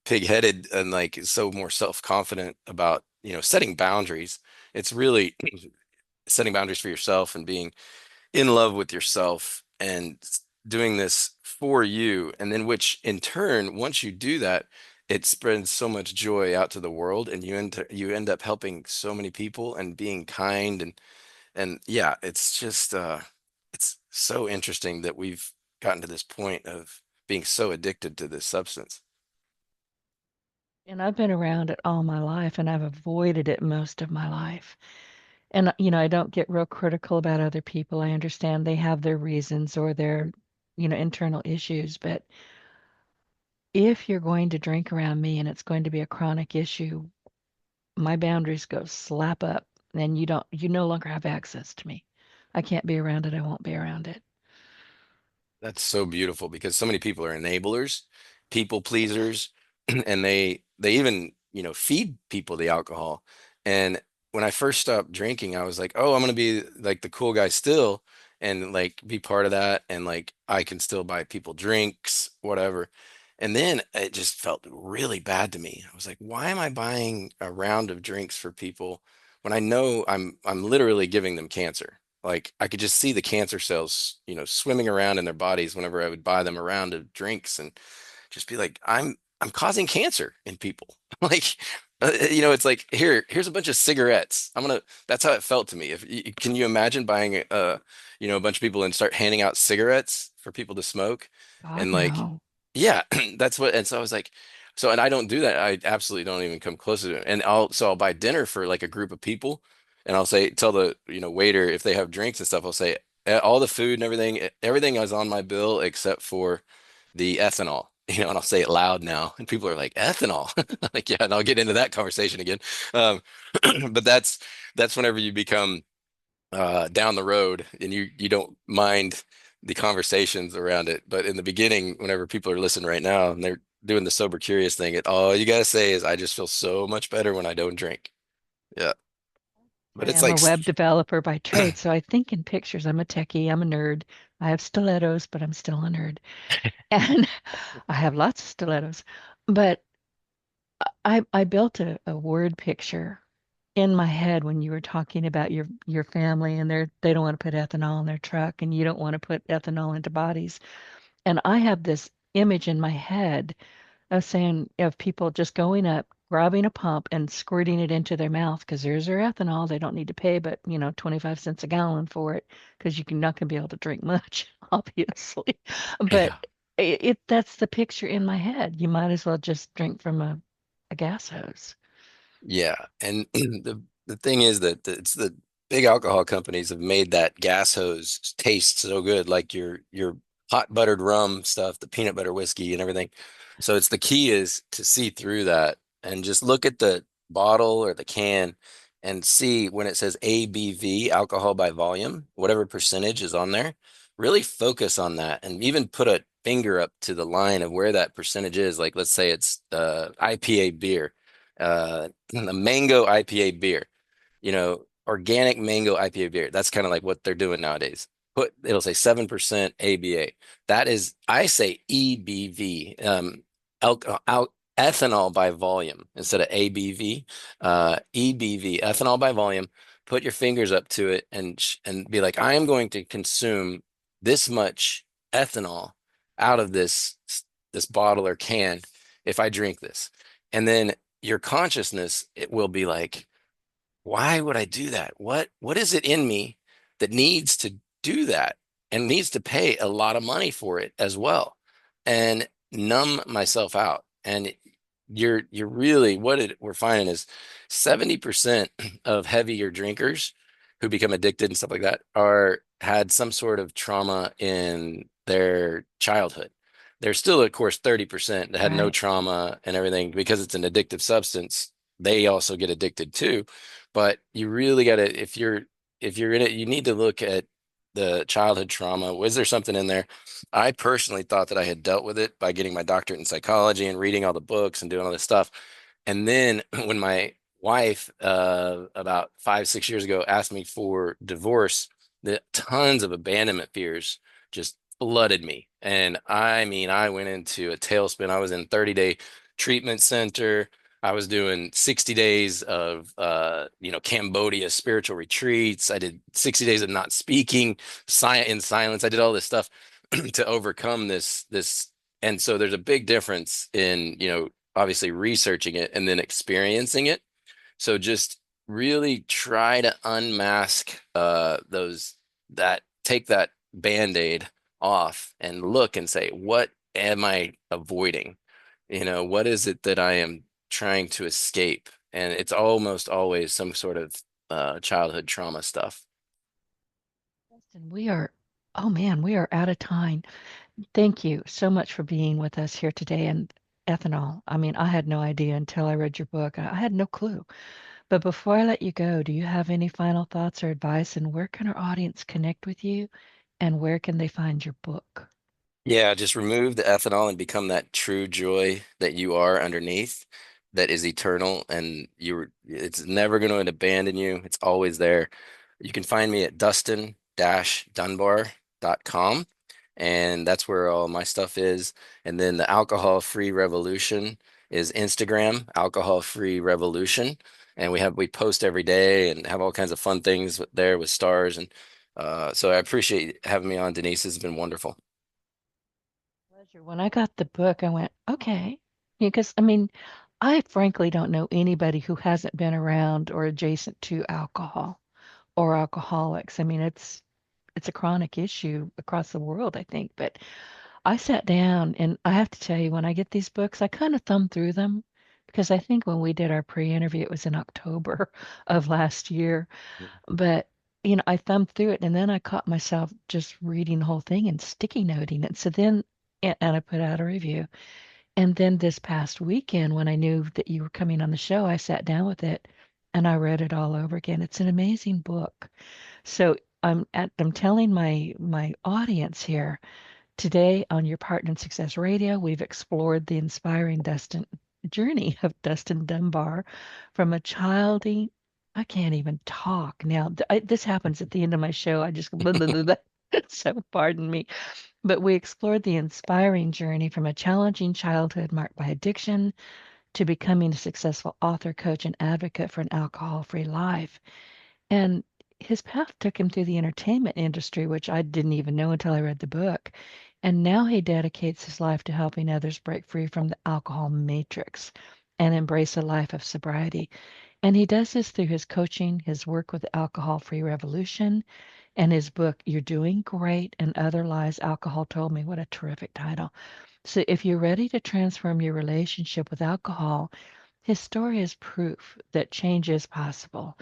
pig-headed and like so more self-confident about, setting boundaries. It's really setting boundaries for yourself and being in love with yourself and doing this for you. And then, which in turn, once you do that, it spreads so much joy out to the world, and you end up helping so many people and being kind and yeah, it's just it's so interesting that we've gotten to this point of being so addicted to this substance. And I've been around it all my life and I've avoided it most of my life. And, I don't get real critical about other people. I understand they have their reasons or their, internal issues. But if you're going to drink around me and it's going to be a chronic issue, my boundaries go slap up and you no longer have access to me. I can't be around it. I won't be around it. That's so beautiful because so many people are enablers, people pleasers, and they even, feed people the alcohol. And when I first stopped drinking, I was like, "Oh, I'm gonna be like the cool guy still and like be part of that and like I can still buy people drinks, whatever." And then it just felt really bad to me. I was like, "Why am I buying a round of drinks for people when I know I'm literally giving them cancer?" Like I could just see the cancer cells, swimming around in their bodies whenever I would buy them a round of drinks and just be like, I'm causing cancer in people. Like, it's like here's a bunch of cigarettes. That's how it felt to me. Can you imagine buying a bunch of people and start handing out cigarettes for people to smoke? God, And like, no. yeah, that's what, and so I was like, and I don't do that. I absolutely don't even come close to it. And I'll buy dinner for like a group of people and I'll tell the, waiter if they have drinks and stuff, I'll say all the food and everything, everything is on my bill except for the ethanol, and I'll say it loud now. And people are like, ethanol? Like, yeah, and I'll get into that conversation again. Um, but that's whenever you become down the road and you don't mind the conversations around it. But in the beginning, whenever people are listening right now and they're doing the sober curious thing, all you gotta say is, I just feel so much better when I don't drink. Yeah. I But it's am a like, web developer by trade, so I think in pictures. I'm a techie, I'm a nerd. I have stilettos, but I'm still a nerd. And I have lots of stilettos. But I built a word picture in my head when you were talking about your family and they don't want to put ethanol in their truck and you don't want to put ethanol into bodies. And I have this image in my head of people just going up, grabbing a pump and squirting it into their mouth because there's their ethanol. They don't need to pay but 25 cents a gallon for it because you're not going to be able to drink much, obviously. But yeah. that's the picture in my head. You might as well just drink from a gas hose. Yeah, and the thing is that it's the big alcohol companies have made that gas hose taste so good, like your hot buttered rum stuff, the peanut butter whiskey and everything. So it's the key is to see through that and just look at the bottle or the can and see when it says ABV, alcohol by volume, whatever percentage is on there. Really focus on that and even put a finger up to the line of where that percentage is. Like let's say it's IPA beer. A mango IPA beer, organic mango IPA beer. That's kind of like what they're doing nowadays. It'll say 7% ABA. That is, I say EBV, ethanol by volume instead of ABV, EBV, ethanol by volume. Put your fingers up to it and be like, I am going to consume this much ethanol out of this bottle or can if I drink this. And then your consciousness, it will be like, why would I do that? What is it in me that needs do that and needs to pay a lot of money for it as well and numb myself out. And you're really we're finding is 70% of heavier drinkers who become addicted and stuff like that are had some sort of trauma in their childhood. There's still, of course, 30% that had no Right. trauma and everything because it's an addictive substance. They also get addicted too. But you really got to, if you're in it, you need to look at the childhood trauma. Was there something in there? I personally thought that I had dealt with it by getting my doctorate in psychology and reading all the books and doing all this stuff. And then when my wife, about 5, 6 years ago, asked me for divorce, the tons of abandonment fears just flooded me. And I mean, I went into a tailspin. I was in 30-day treatment center. I was doing 60 days of, Cambodia spiritual retreats. I did 60 days of not speaking, in silence. I did all this stuff to overcome this. And so there's a big difference in, obviously researching it and then experiencing it. So just really try to unmask take that band-aid off and look and say, what am I avoiding? What is it that I am trying to escape? And it's almost always some sort of childhood trauma stuff. Justin, oh man, we are out of time. Thank you so much for being with us here today. And ethanol, I mean, I had no idea until I read your book. I had no clue. But before I let you go, do you have any final thoughts or advice? And where can our audience connect with you? And where can they find your book? Yeah, just remove the ethanol and become that true joy that you are underneath, that is eternal, and it's never going to abandon you. It's always there. You can find me at dustin-dunbar.com, and that's where all my stuff is. And then the Alcohol Free Revolution is Instagram, Alcohol Free Revolution. And we post every day and have all kinds of fun things there with stars. And so I appreciate having me on, Denise. It's been wonderful. Pleasure. When I got the book, I went, okay. Because, I mean, I frankly don't know anybody who hasn't been around or adjacent to alcohol or alcoholics. I mean, it's a chronic issue across the world, I think. But I sat down and I have to tell you, when I get these books, I kind of thumb through them because I think when we did our pre-interview, it was in October of last year. But I thumbed through it and then I caught myself just reading the whole thing and sticky noting it. So then, and I put out a review. And then this past weekend, when I knew that you were coming on the show, I sat down with it and I read it all over again. It's an amazing book. So I'm telling my audience here today on Your Partner in Success Radio, we've explored the inspiring Dustin journey of Dustin Dunbar from a childing. I can't even talk now. This happens at the end of my show. I just blah, blah, blah, blah. So pardon me. But we explored the inspiring journey from a challenging childhood marked by addiction to becoming a successful author, coach, and advocate for an alcohol-free life. And his path took him through the entertainment industry, which I didn't even know until I read the book. And now he dedicates his life to helping others break free from the alcohol matrix and embrace a life of sobriety. And he does this through his coaching, his work with the Alcohol Free Revolution, and his book, You're Doing Great and Other Lies Alcohol Told Me. What a terrific title. So if you're ready to transform your relationship with alcohol, his story is proof that change is possible.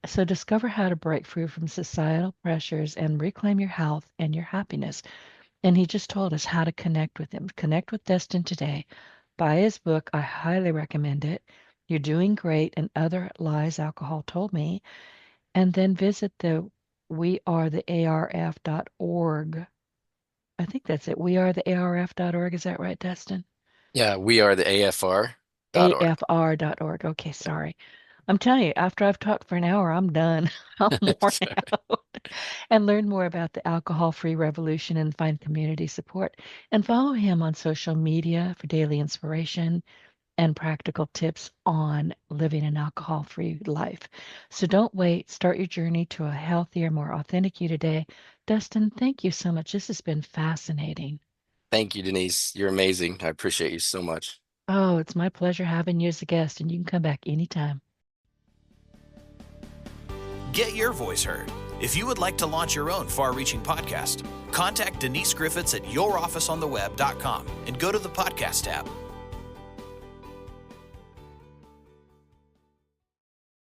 So discover how to break free from societal pressures and reclaim your health and your happiness. And he just told us how to connect with him. Connect with Destin today. Buy his book. I highly recommend it. You're Doing Great and Other Lies Alcohol Told Me. And then visit the wearethearf.org. I think that's it. Wearethearf.org. Is that right, Destin? Yeah, we are the AFR.org. AFR.org. Okay, sorry. I'm telling you, after I've talked for an hour, I'm done. I'm worn out. And learn more about the alcohol free revolution and find community support. And follow him on social media for daily inspiration and practical tips on living an alcohol free life. So don't wait. Start your journey to a healthier, more authentic you today. Dustin, thank you so much. This has been fascinating. Thank you, Denise. You're amazing. I appreciate you so much. Oh, it's my pleasure having you as a guest, and you can come back anytime. Get your voice heard. If you would like to launch your own far-reaching podcast, contact Denise Griffitts at yourofficeontheweb.com and go to the podcast tab.